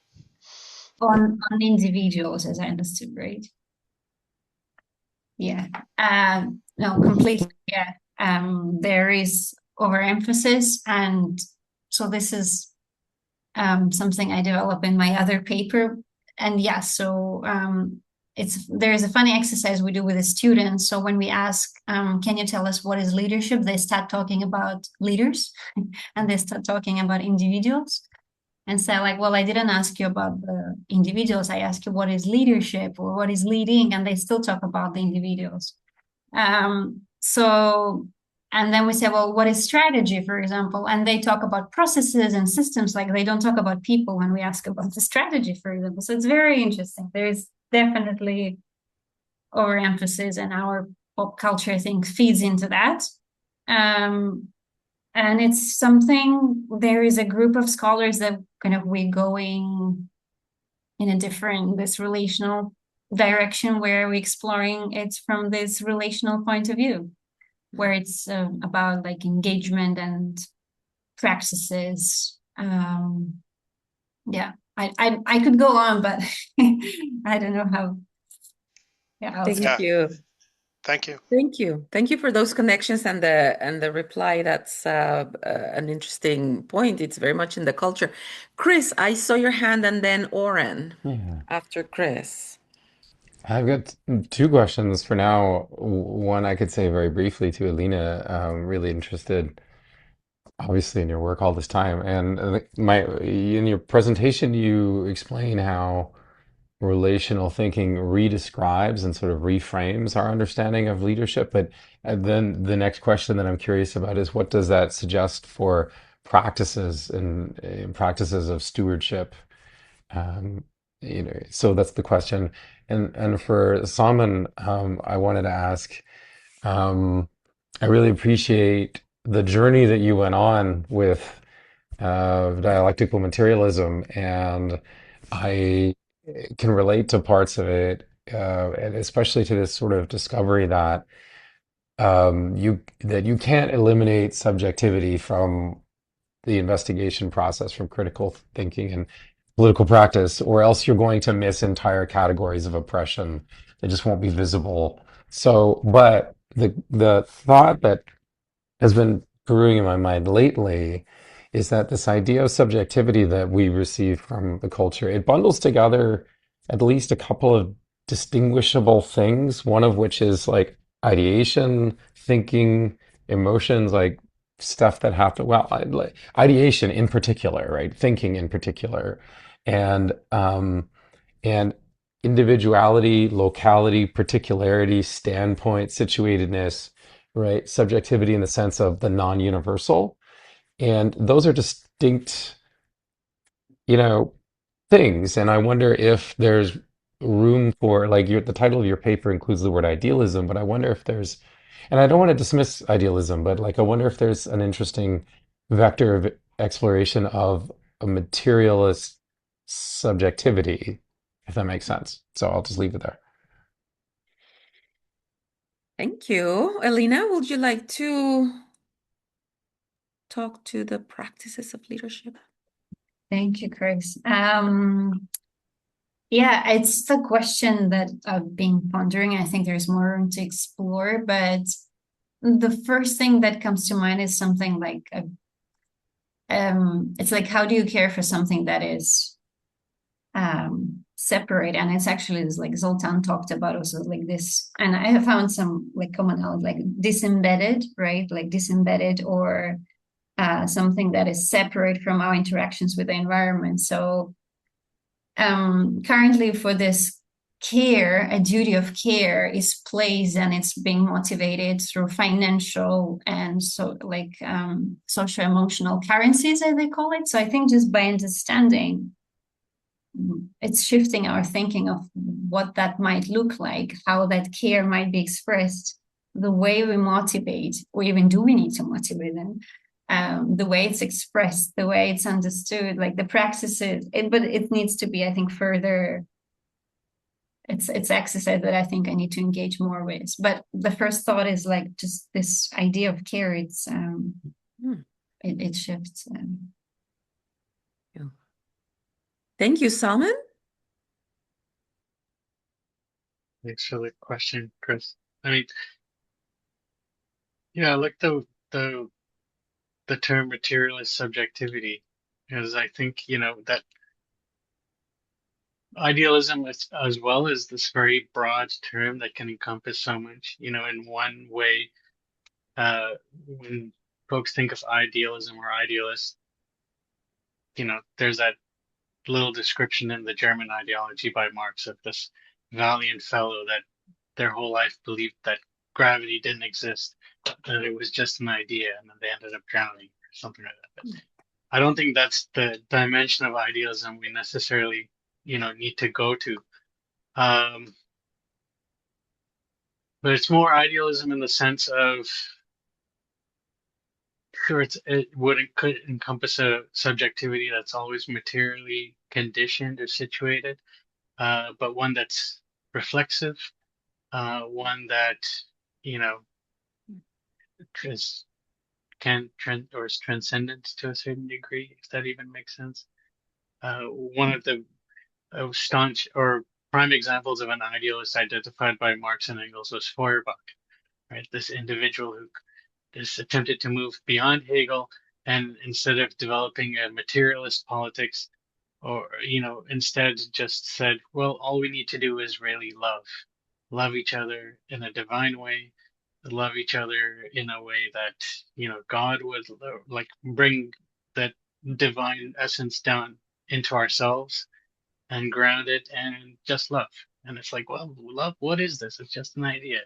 On individuals, as I understood, right? Yeah. No, completely. Yeah. There is overemphasis, and so this is something I develop in my other paper. And yeah, so there's a funny exercise we do with the students. So when we ask, can you tell us what is leadership? They start talking about leaders and they start talking about individuals. And say like, well, I didn't ask you about the individuals. I asked you what is leadership or what is leading, and they still talk about the individuals. So, and then we say, well, what is strategy, for example? And they talk about processes and systems, like they don't talk about people when we ask about the strategy, for example. So it's very interesting. There's definitely overemphasis, and our pop culture, I think, feeds into that. And it's something, there is a group of scholars that kind of we're going in a different, this relational direction where we're exploring it from this relational point of view, where it's about like engagement and practices. Yeah, I could go on, but I don't know how. Yeah, I'll Thank stop. you. Thank you. Thank you. Thank you for those connections and the reply. That's an interesting point. It's very much in the culture. Chris, I saw your hand, and then Oren Yeah. after Chris. I've got two questions for now. One I could say very briefly to Ellina. Really interested, obviously, in your work all this time. And in your presentation, you explain how relational thinking redescribes and sort of reframes our understanding of leadership. But then the next question that I'm curious about is what does that suggest for practices and practices of stewardship? Um, so that's the question. And for Salmaan, I wanted to ask, um, I really appreciate the journey that you went on with dialectical materialism, and I can relate to parts of it, and especially to this sort of discovery that you can't eliminate subjectivity from the investigation process, from critical thinking and political practice, or else you're going to miss entire categories of oppression that just won't be visible. So, but the thought that has been brewing in my mind lately is that this idea of subjectivity that we receive from the culture, it bundles together at least a couple of distinguishable things, one of which is like ideation, thinking, emotions, like stuff that have to, well, like ideation in particular, right? Thinking in particular, and and individuality, locality, particularity, standpoint, situatedness, right? Subjectivity in the sense of the non-universal. And those are distinct, you know, things. And I wonder if there's room for, like, the title of your paper includes the word idealism, but I wonder if there's, and I don't want to dismiss idealism, but like, I wonder if there's an interesting vector of exploration of a materialist subjectivity, if that makes sense. So I'll just leave it there. Thank you. Ellina, would you like to talk to the practices of leadership? Thank you, Chris. Yeah, it's the question that I've been pondering. I think there's more room to explore, but the first thing that comes to mind is something like it's like, how do you care for something that is separate? And it's actually like Zoltán talked about also like this, and I have found some like commonality, like disembedded, right? Like disembedded, or something that is separate from our interactions with the environment. So currently for this care, a duty of care is placed, and it's being motivated through financial and so like social emotional currencies, as they call it. So I think just by understanding, it's shifting our thinking of what that might look like, how that care might be expressed, the way we motivate, or even do we need to motivate them, the way it's expressed, the way it's understood, like the practices. But it needs to be, I think, further. It's exercise that I think I need to engage more with. But the first thought is like just this idea of care. It's it shifts. Yeah. Thank you, Salmaan. Thanks for the question, Chris. I mean, yeah, I like the term materialist subjectivity, because I think, that idealism as well is this very broad term that can encompass so much. In one way, when folks think of idealism or idealist, there's that little description in the German ideology by Marx of this valiant fellow that their whole life believed that gravity didn't exist, that it was just an idea, and then they ended up drowning or something like that. But I don't think that's the dimension of idealism we necessarily, need to go to. But it's more idealism in the sense of, sure, could encompass a subjectivity that's always materially conditioned or situated, but one that's reflexive, one that, you know, is or is transcendent to a certain degree, if that even makes sense. One of the staunch or prime examples of an idealist identified by Marx and Engels was Feuerbach, right? This individual who just attempted to move beyond Hegel, and instead of developing a materialist politics, or instead just said, well, all we need to do is really love each other in a divine way, love each other in a way that God would like bring that divine essence down into ourselves and ground it, and just love. And it's like, well, love, what is this? It's just an idea.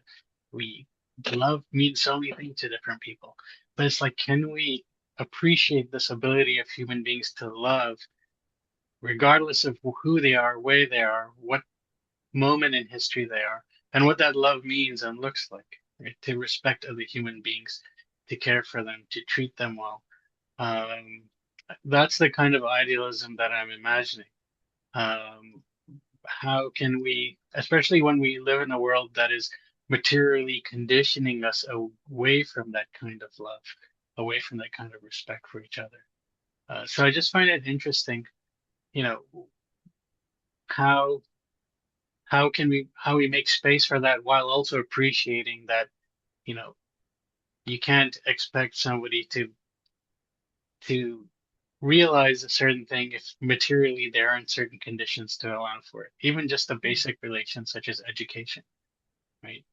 We Love means so many things to different people, but it's like, can we appreciate this ability of human beings to love regardless of who they are, where they are, what moment in history they are, and what that love means and looks like, right? To respect other human beings, to care for them, to treat them well. Um, that's the kind of idealism that I'm imagining. Um, how can we, especially when we live in a world that is materially conditioning us away from that kind of love, away from that kind of respect for each other? So I just find it interesting, you know, how how we make space for that while also appreciating that, you know, you can't expect somebody to realize a certain thing if materially there aren't certain conditions to allow for it. Even just a basic relation such as education, right?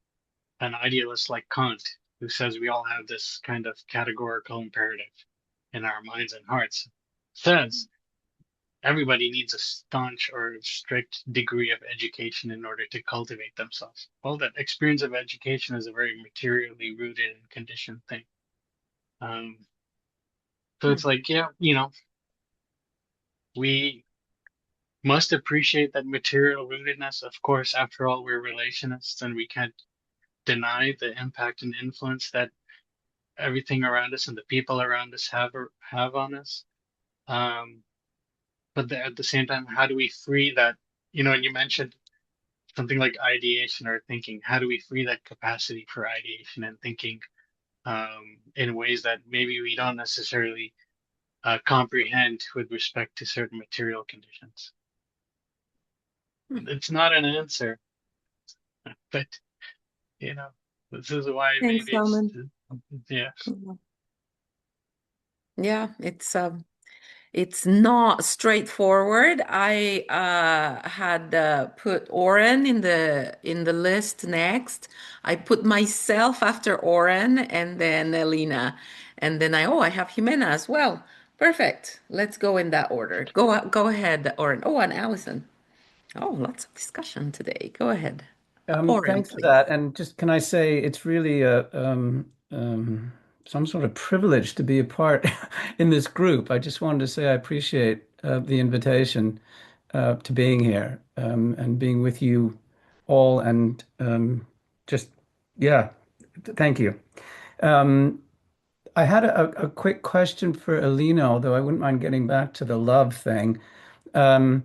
An idealist like Kant, who says we all have this kind of categorical imperative in our minds and hearts, says everybody needs a staunch or strict degree of education in order to cultivate themselves. Well, that experience of education is a very materially rooted and conditioned thing. Um, so it's like, yeah, we must appreciate that material rootedness. Of course, after all, we're relationists, and we can't deny the impact and influence that everything around us and the people around us have on us. Um, but at the same time, how do we free that? And you mentioned something like ideation or thinking. How do we free that capacity for ideation and thinking in ways that maybe we don't necessarily comprehend with respect to certain material conditions. Hmm. It's not an answer, but you know, this is why Thanks, maybe it's Salman. yeah. Yeah, it's not straightforward. I had put Oren in the list next. I put myself after Oren and then Ellina. And then I have Jimena as well. Perfect. Let's go in that order. Go ahead, Oren. Oh, and Allison. Oh, lots of discussion today. Go ahead. Oren, Thanks for please. that. And just can I say it's really some sort of privilege to be a part in this group. I just wanted to say I appreciate the invitation to being here and being with you all. And just, yeah, thank you. Um, I had a quick question for Alina, although I wouldn't mind getting back to the love thing. Um,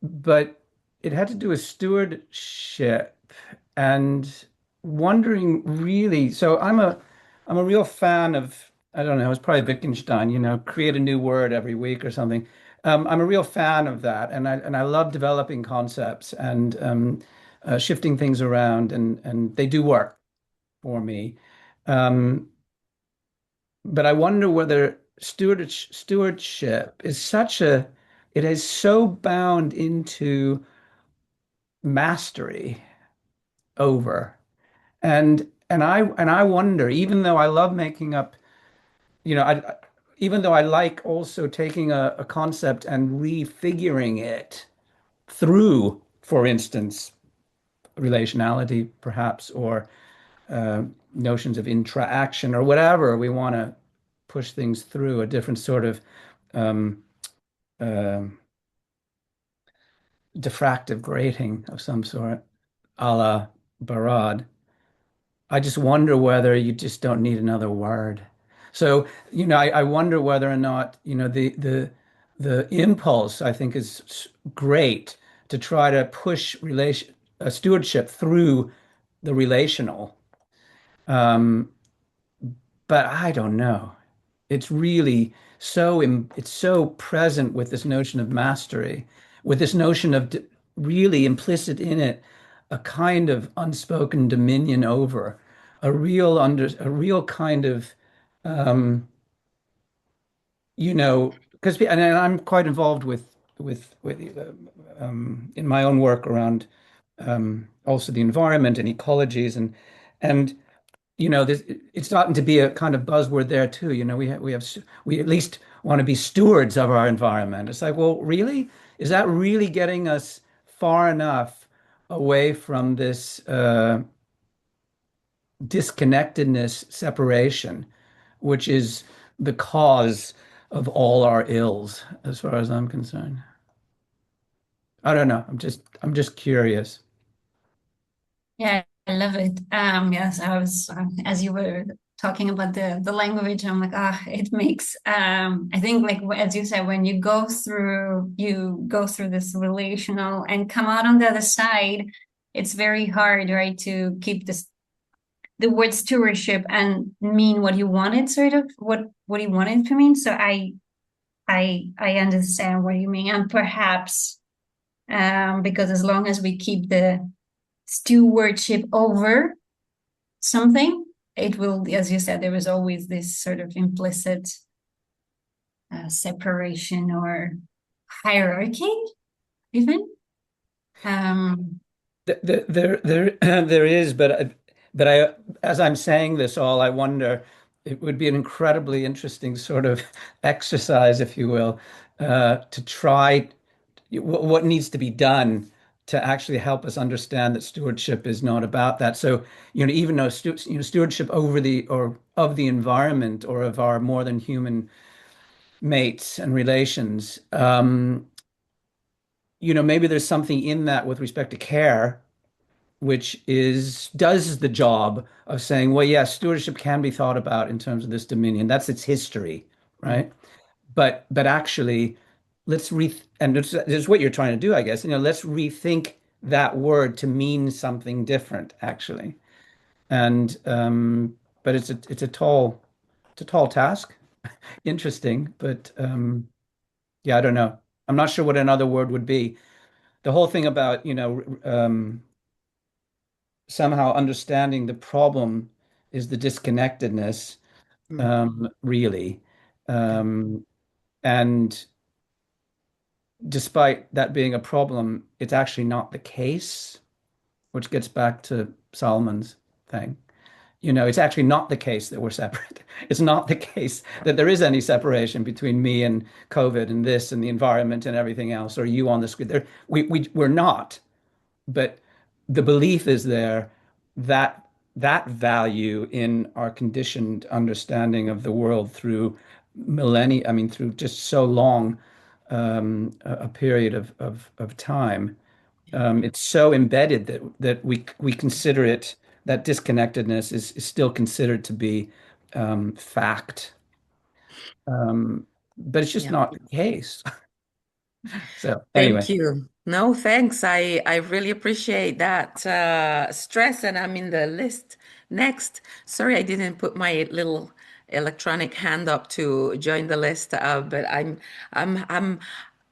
but it had to do with stewardship and wondering really. So I'm a real fan of, I don't know, it's probably Wittgenstein, create a new word every week or something. I'm a real fan of that, and I love developing concepts and shifting things around, and they do work for me. Um, but I wonder whether stewardship is it is so bound into mastery over. And I wonder, even though I love making up, even though I like also taking a concept and refiguring it through, for instance, relationality, perhaps, or notions of interaction or whatever we want to push things through, a different sort of um, um diffractive grating of some sort, a la Barad. I just wonder whether you just don't need another word. So, I wonder whether or not, the impulse I think is great to try to push stewardship through the relational. Um, but I don't know. It's really it's so present with this notion of mastery, with this notion of really implicit in it a kind of unspoken dominion over a real kind of um, because and I'm quite involved with in my own work around also the environment and ecologies and this it's starting to be a kind of buzzword there too. We at least want to be stewards of our environment. It's like, well, really? Is that really getting us far enough away from this disconnectedness, separation, which is the cause of all our ills, as far as I'm concerned? I don't know. I'm just curious. Yeah, I love it. Yes, I was as you were talking about the language, I'm like, it makes I think like as you said, when you go through this relational and come out on the other side, it's very hard, right, to keep the word stewardship and mean what you wanted, sort of what you wanted to mean. So I understand what you mean, and perhaps because as long as we keep the stewardship over something, it will, as you said, there is always this sort of implicit separation or hierarchy, even. There is, but as I'm saying this all, I wonder it would be an incredibly interesting sort of exercise, if you will, to try what needs to be done to actually help us understand that stewardship is not about that. So, even though stewardship over the or of the environment or of our more than human mates and relations, maybe there's something in that with respect to care which does the job of saying, well, yes, stewardship can be thought about in terms of this dominion. That's its history, right? But actually, and this is what you're trying to do, I guess. Let's rethink that word to mean something different, actually. And but it's a tall task. Interesting, but yeah, I don't know. I'm not sure what another word would be. The whole thing about, somehow understanding the problem is the disconnectedness, really. Um, and despite that being a problem, it's actually not the case, which gets back to Salman's thing. It's actually not the case that we're separate. It's not the case that there is any separation between me and COVID and this and the environment and everything else, or you on the screen. We're not. But the belief is there that that value in our conditioned understanding of the world through millennia, I mean, through just so long a period of time, it's so embedded that we consider it, that disconnectedness is still considered to be fact, but it's just Yeah. not the case. So Thank anyway, you. No, thanks. I really appreciate that stress, and I'm in the list next. Sorry, I didn't put my little electronic hand up to join the list, but I'm I'm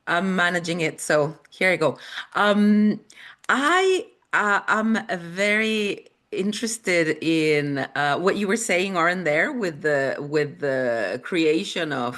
I'm managing it. So here I go. Um, I'm very interested in what you were saying, Aaron, there with the creation of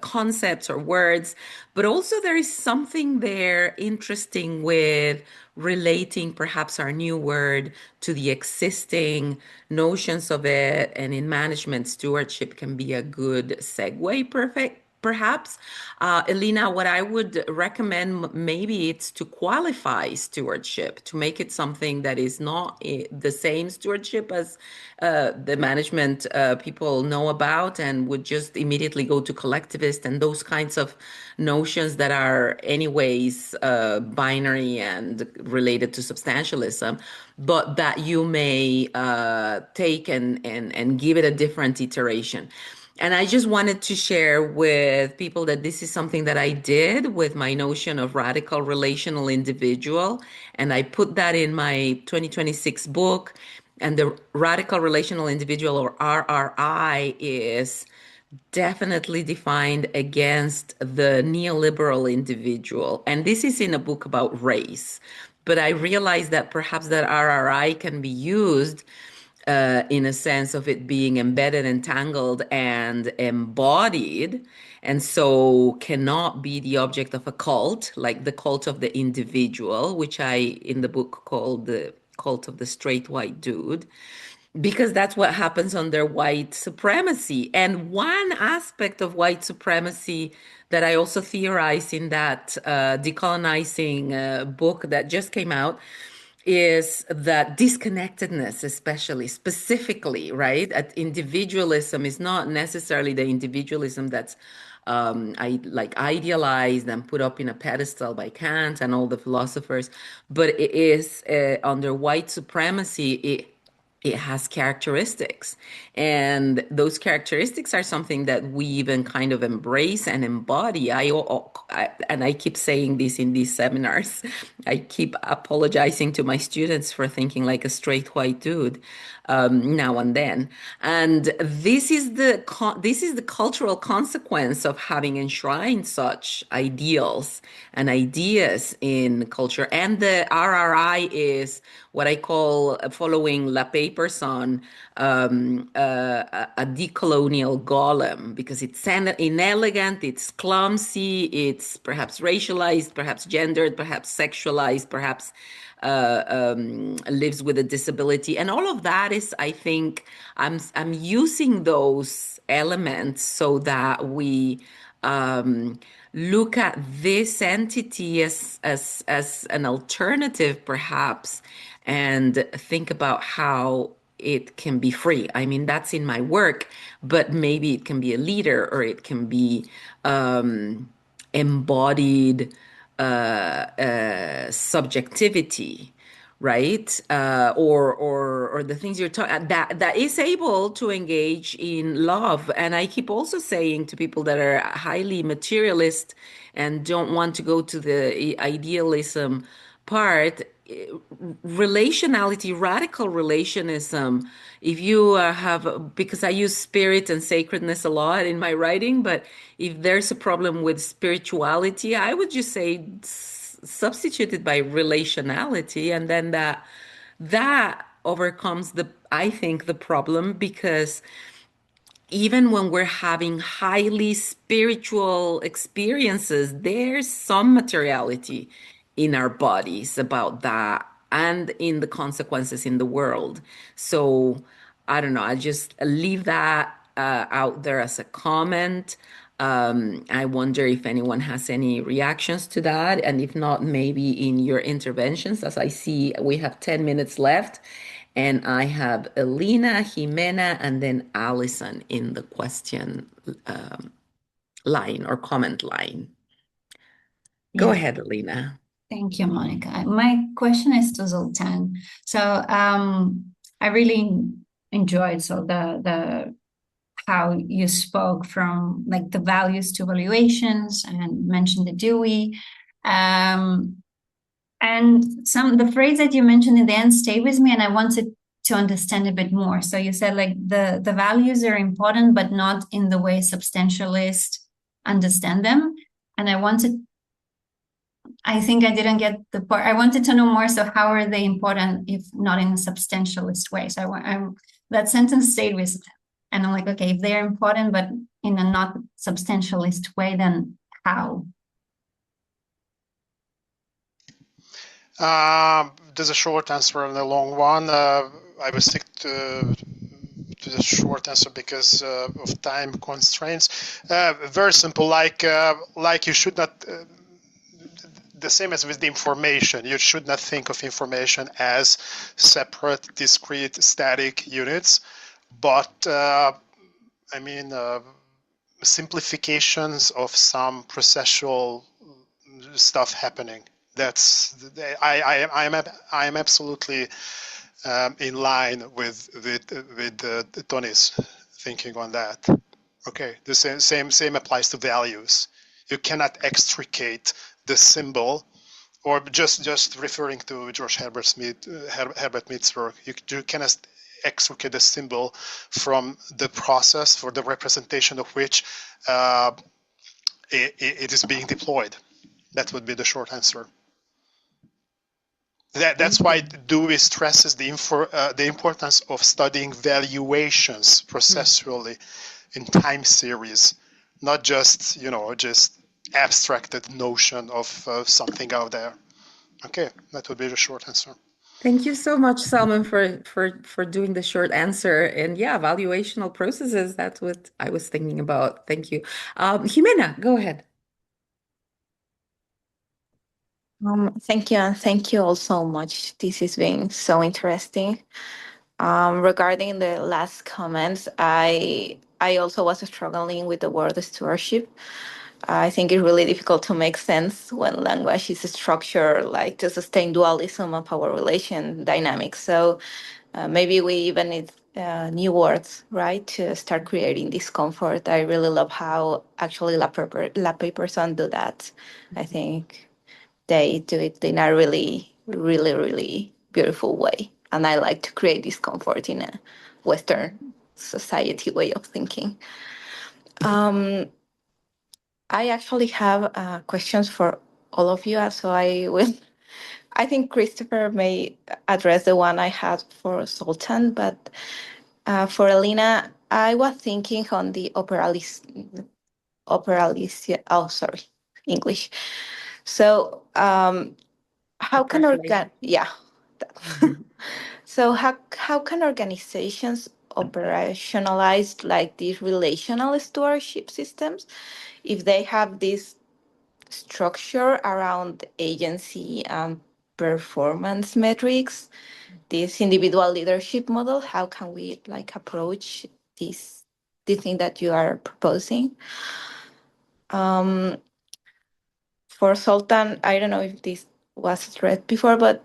concepts or words, but also there is something there interesting with relating perhaps our new word to the existing notions of it, and in management, stewardship can be a good segue, perfect perhaps. Ellina, what I would recommend maybe it's to qualify stewardship, to make it something that is not the same stewardship as the management people know about and would just immediately go to collectivist and those kinds of notions that are anyways binary and related to substantialism, but that you may take and give it a different iteration. And I just wanted to share with people that this is something that I did with my notion of radical relational individual. And I put that in my 2026 book. And the radical relational individual, or RRI, is definitely defined against the neoliberal individual. And this is in a book about race. But I realized that perhaps that RRI can be used in a sense of it being embedded, entangled, and embodied, and so cannot be the object of a cult, like the cult of the individual, which I in the book called the cult of the straight white dude, because that's what happens under white supremacy. And one aspect of white supremacy that I also theorize in that decolonizing book that just came out is that disconnectedness, especially specifically, right? That individualism is not necessarily the individualism that's I like idealized and put up in a pedestal by Kant and all the philosophers, but it is under white supremacy. It has characteristics, and those characteristics are something that we even kind of embrace and embody. And I keep saying this in these seminars. I keep apologizing to my students for thinking like a straight white dude now and then. And this is the cultural consequence of having enshrined such ideals and ideas in culture. And the RRI is what I call, following LaPey person, a decolonial golem, because it's inelegant, it's clumsy, it's perhaps racialized, perhaps gendered, perhaps sexualized, perhaps lives with a disability, and all of that is, I think, I'm using those elements so that we look at this entity as an alternative, perhaps, and think about how it can be free. I mean, that's in my work, but maybe it can be a leader, or it can be embodied subjectivity, right? Or the things you're talking that is able to engage in love. And I keep also saying to people that are highly materialist and don't want to go to the idealism part, relationality, radical relationism, if you have, because I use spirit and sacredness a lot in my writing, but if there's a problem with spirituality, I would just say substitute it by relationality, and then that overcomes the, I think, the problem, because even when we're having highly spiritual experiences, there's some materiality in our bodies about that and in the consequences in the world. So I don't know, I just leave that out there as a comment. I wonder if anyone has any reactions to that. And if not, maybe in your interventions, as I see we have 10 minutes left. And I have Ellina, Jimena, and then Allison in the question line or comment line. Go Yeah. ahead, Ellina. Thank you, Monica. My question is to Zoltán. So I really enjoyed the how you spoke from like the values to valuations and mentioned the Dewey. And the phrase that you mentioned in the end stayed with me, and I wanted to understand a bit more. So you said like the values are important, but not in the way substantialists understand them. And I think I didn't get the part. I wanted to know more. So how are they important if not in a substantialist way? So that sentence stayed with me. And I'm like, okay, if they're important, but in a not substantialist way, then how? There's a short answer and a long one. I will stick to the short answer because of time constraints. Very simple, like you should not. The same as with the information, you should not think of information as separate, discrete, static units, but simplifications of some processual stuff happening. That's I am absolutely in line with Tony's thinking on that. Okay, the same applies to values. You cannot extricate the symbol, or just referring to George Herbert Mead's work. You cannot extricate the symbol from the process for the representation of which it is being deployed. That would be the short answer. That's why Dewey stresses the importance of studying valuations processually in time series, not just just abstracted notion of something out there. Okay, that would be the short answer. Thank you so much, Salmaan, for doing the short answer. And yeah, valuational processes, that's what I was thinking about. Thank you. Jimena, go ahead. Thank you, and thank you all so much. This has been so interesting. Regarding the last comments, I also was struggling with the word stewardship. I think it's really difficult to make sense when language is structured like to sustain dualism of power relation dynamics. So maybe we even need new words, right, to start creating discomfort. I really love how actually La Paperson do that. I think they do it in a really, really, really beautiful way. And I like to create discomfort in a Western society way of thinking. I actually have questions for all of you, so I will. I think Christopher may address the one I had for Sultan, but for Ellina, I was thinking on the oh, sorry, English. So, how can yeah. So how can organizations operationalize like these relational stewardship systems if they have this structure around agency and performance metrics, this individual leadership model? How can we like approach this the thing that you are proposing? For Sultan, I don't know if this was read before, but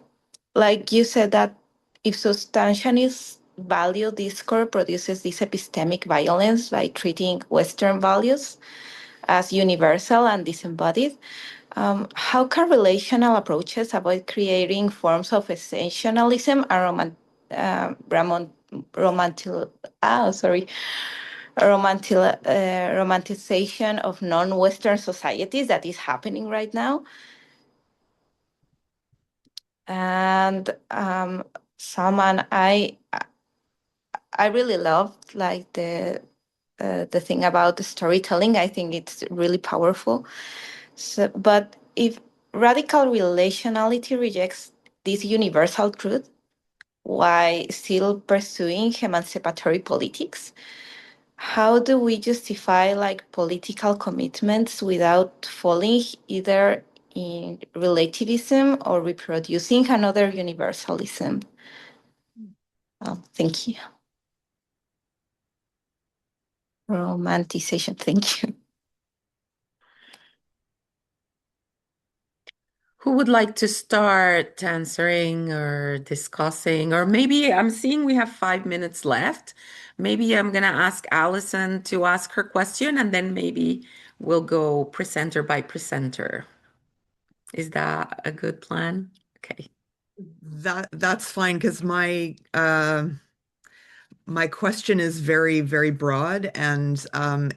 like you said that if substantialist value discourse produces this epistemic violence by treating Western values as universal and disembodied, How can relational approaches avoid creating forms of essentialism and romantic, sorry, romanticization of non-Western societies that is happening right now? And Salman, I really loved like the thing about the storytelling. I think it's really powerful. So, but if radical relationality rejects this universal truth, why still pursuing emancipatory politics? How do we justify like political commitments without falling either in relativism or reproducing another universalism? Thank you. Romanticization. Thank you. Who would like to start answering or discussing? Or maybe I'm seeing we have 5 minutes left. Maybe I'm going to ask Allison to ask her question and then maybe we'll go presenter by presenter. Is that a good plan? Okay. That's fine because my question is very, very broad, and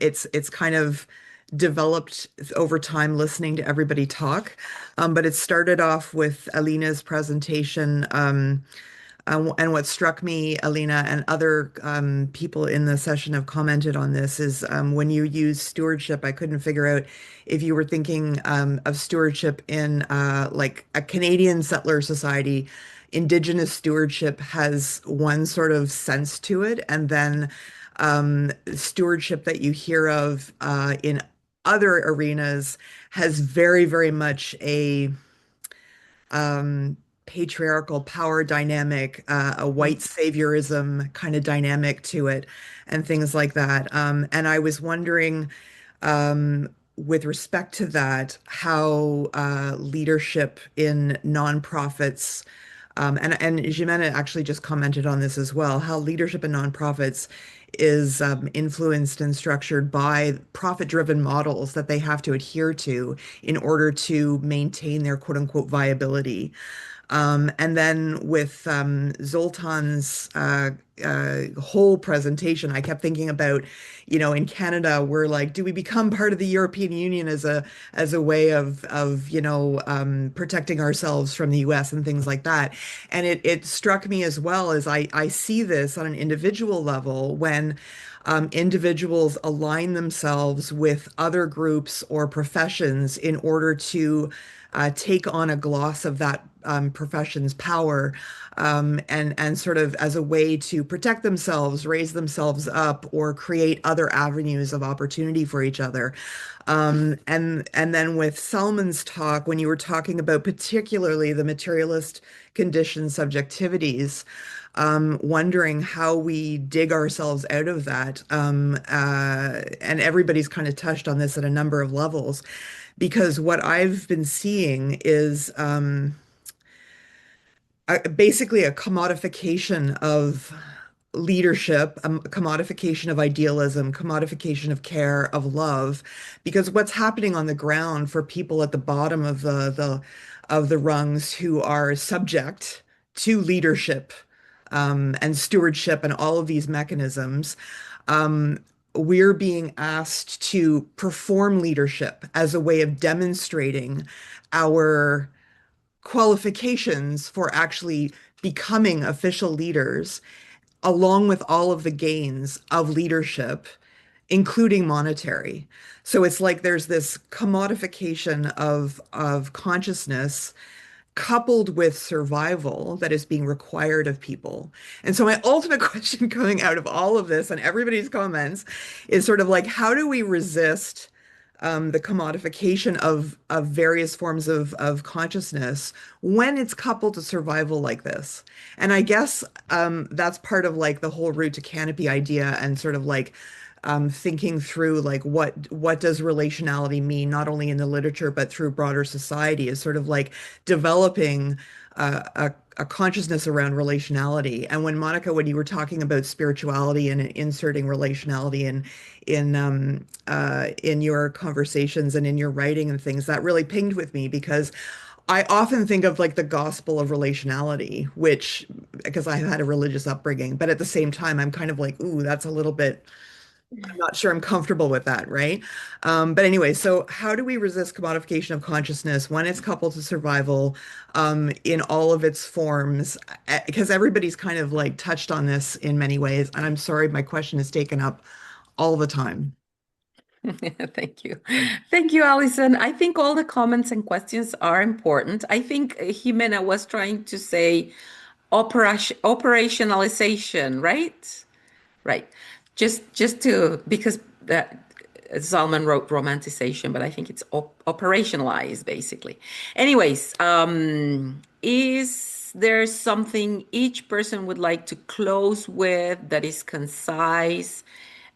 it's kind of developed over time listening to everybody talk. But it started off with Ellina's presentation. And what struck me, Ellina, and other people in the session have commented on this, is when you use stewardship, I couldn't figure out if you were thinking of stewardship in like a Canadian settler society. Indigenous stewardship has one sort of sense to it, and then stewardship that you hear of in other arenas has very, very much a patriarchal power dynamic, a white saviorism kind of dynamic to it, and things like that. And I was wondering, with respect to that, how leadership in nonprofits, and Jimena actually just commented on this as well, how leadership in nonprofits is influenced and structured by profit-driven models that they have to adhere to in order to maintain their quote unquote viability. And then with Zoltán's whole presentation, I kept thinking about, in Canada, we're like, do we become part of the European Union as a way of protecting ourselves from the US and things like that? And it struck me as well as I see this on an individual level when individuals align themselves with other groups or professions in order to take on a gloss of that profession's power, and sort of as a way to protect themselves, raise themselves up, or create other avenues of opportunity for each other. And then with Salman's talk, when you were talking about particularly the materialist conditioned subjectivities, wondering how we dig ourselves out of that. And everybody's kind of touched on this at a number of levels, because what I've been seeing is basically a commodification of leadership, a commodification of idealism, commodification of care, of love, because what's happening on the ground for people at the bottom of the rungs who are subject to leadership, and stewardship and all of these mechanisms, we're being asked to perform leadership as a way of demonstrating our qualifications for actually becoming official leaders, along with all of the gains of leadership, including monetary. So it's like there's this commodification of consciousness coupled with survival that is being required of people. And so my ultimate question coming out of all of this and everybody's comments is sort of like, how do we resist the commodification of various forms of consciousness when it's coupled to survival like this? And I guess that's part of like the whole route to canopy idea, and sort of like thinking through like what does relationality mean, not only in the literature but through broader society, is sort of like developing a consciousness around relationality. And when Monica, when you were talking about spirituality and inserting relationality in your conversations and in your writing and things, that really pinged with me because I often think of like the gospel of relationality, which because I had a religious upbringing, but at the same time, I'm kind of like, ooh, that's a little bit, I'm not sure I'm comfortable with that, right? But anyway, so how do we resist commodification of consciousness when it's coupled to survival in all of its forms? Because everybody's kind of like touched on this in many ways. And I'm sorry, my question is taken up all the time. Thank you. Thank you, Alison. I think all the comments and questions are important. I think Jimena was trying to say operationalization, right? Right. Just to because Salman wrote romanticization, but I think it's operationalized basically. Anyways, is there something each person would like to close with that is concise,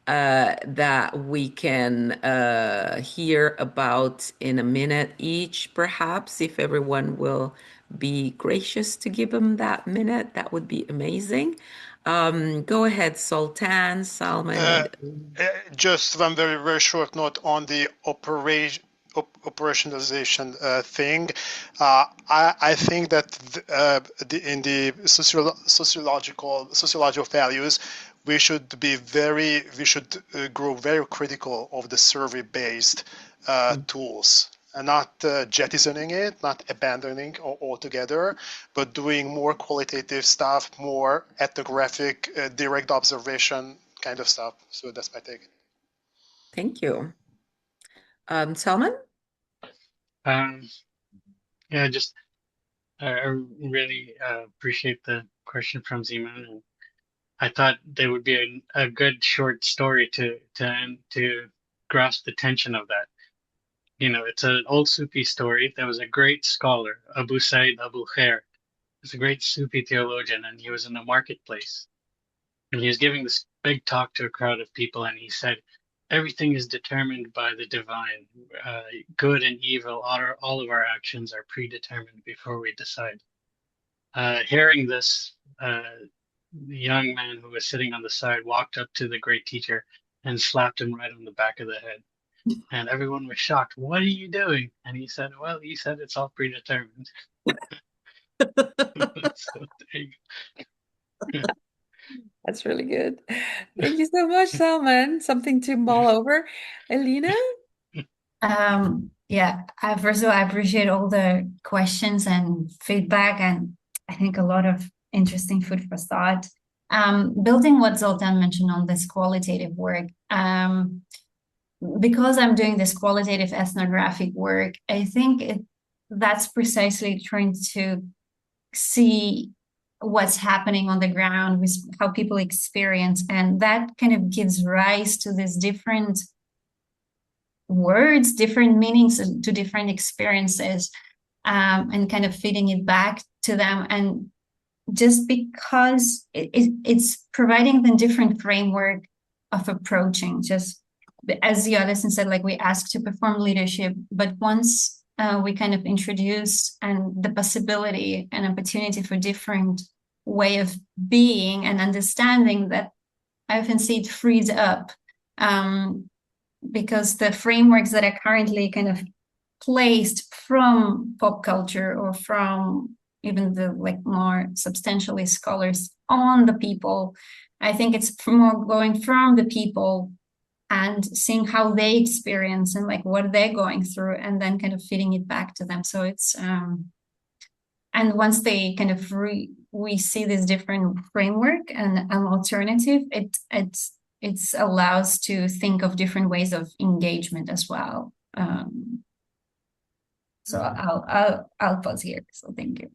that we can hear about in a minute each, perhaps, if everyone will be gracious to give them that minute, that would be amazing. Go ahead, Sultan, Salman, Uh, and just one very, very short note on the operationalization thing. I think that in the sociological values, we should grow very critical of the survey-based tools, and not jettisoning it, not abandoning altogether, but doing more qualitative stuff, more ethnographic, direct observation kind of stuff. So that's my take. thank you. Salman? Um, yeah, just I really appreciate the question from Zeman, and I thought there would be a good short story to grasp the tension of that. You know, it's an old Sufi story. There was a great scholar, Abu Sa'id Abu Khair. He's a great Sufi theologian, and he was in a marketplace, and he was giving this big talk to a crowd of people, and he said, "Everything is determined by the divine. Good and evil, all of our actions are predetermined before we decide." Hearing this, the young man who was sitting on the side walked up to the great teacher and slapped him right on the back of the head. And everyone was shocked. "What are you doing?" And he said, "Well, he said it's all predetermined." So there you go. That's really good. Thank you so much, Salman. Something to mull over. Ellina? Yeah, first of all, I appreciate all the questions and feedback, and I think a lot of interesting food for thought. Building what Zoltán mentioned on this qualitative work, because I'm doing this qualitative ethnographic work, I think that's precisely trying to see what's happening on the ground with how people experience, and that kind of gives rise to these different words, different meanings to different experiences, and kind of feeding it back to them. And just because it's providing them different framework of approaching, just as the other said, like we ask to perform leadership, but once we kind of introduce and the possibility and opportunity for different way of being and understanding, that I often see it frees up, because the frameworks that are currently kind of placed from pop culture or from even the like more substantialist scholars on the people, I think it's more going from the people and seeing how they experience and like what they're going through, and then kind of feeding it back to them. So it's and once they kind of we see this different framework and an alternative, it allows to think of different ways of engagement as well. So I'll pause here. So thank you.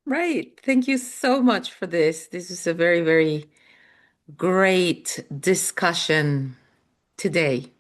Right. Thank you so much for this. This is a very, very great discussion today.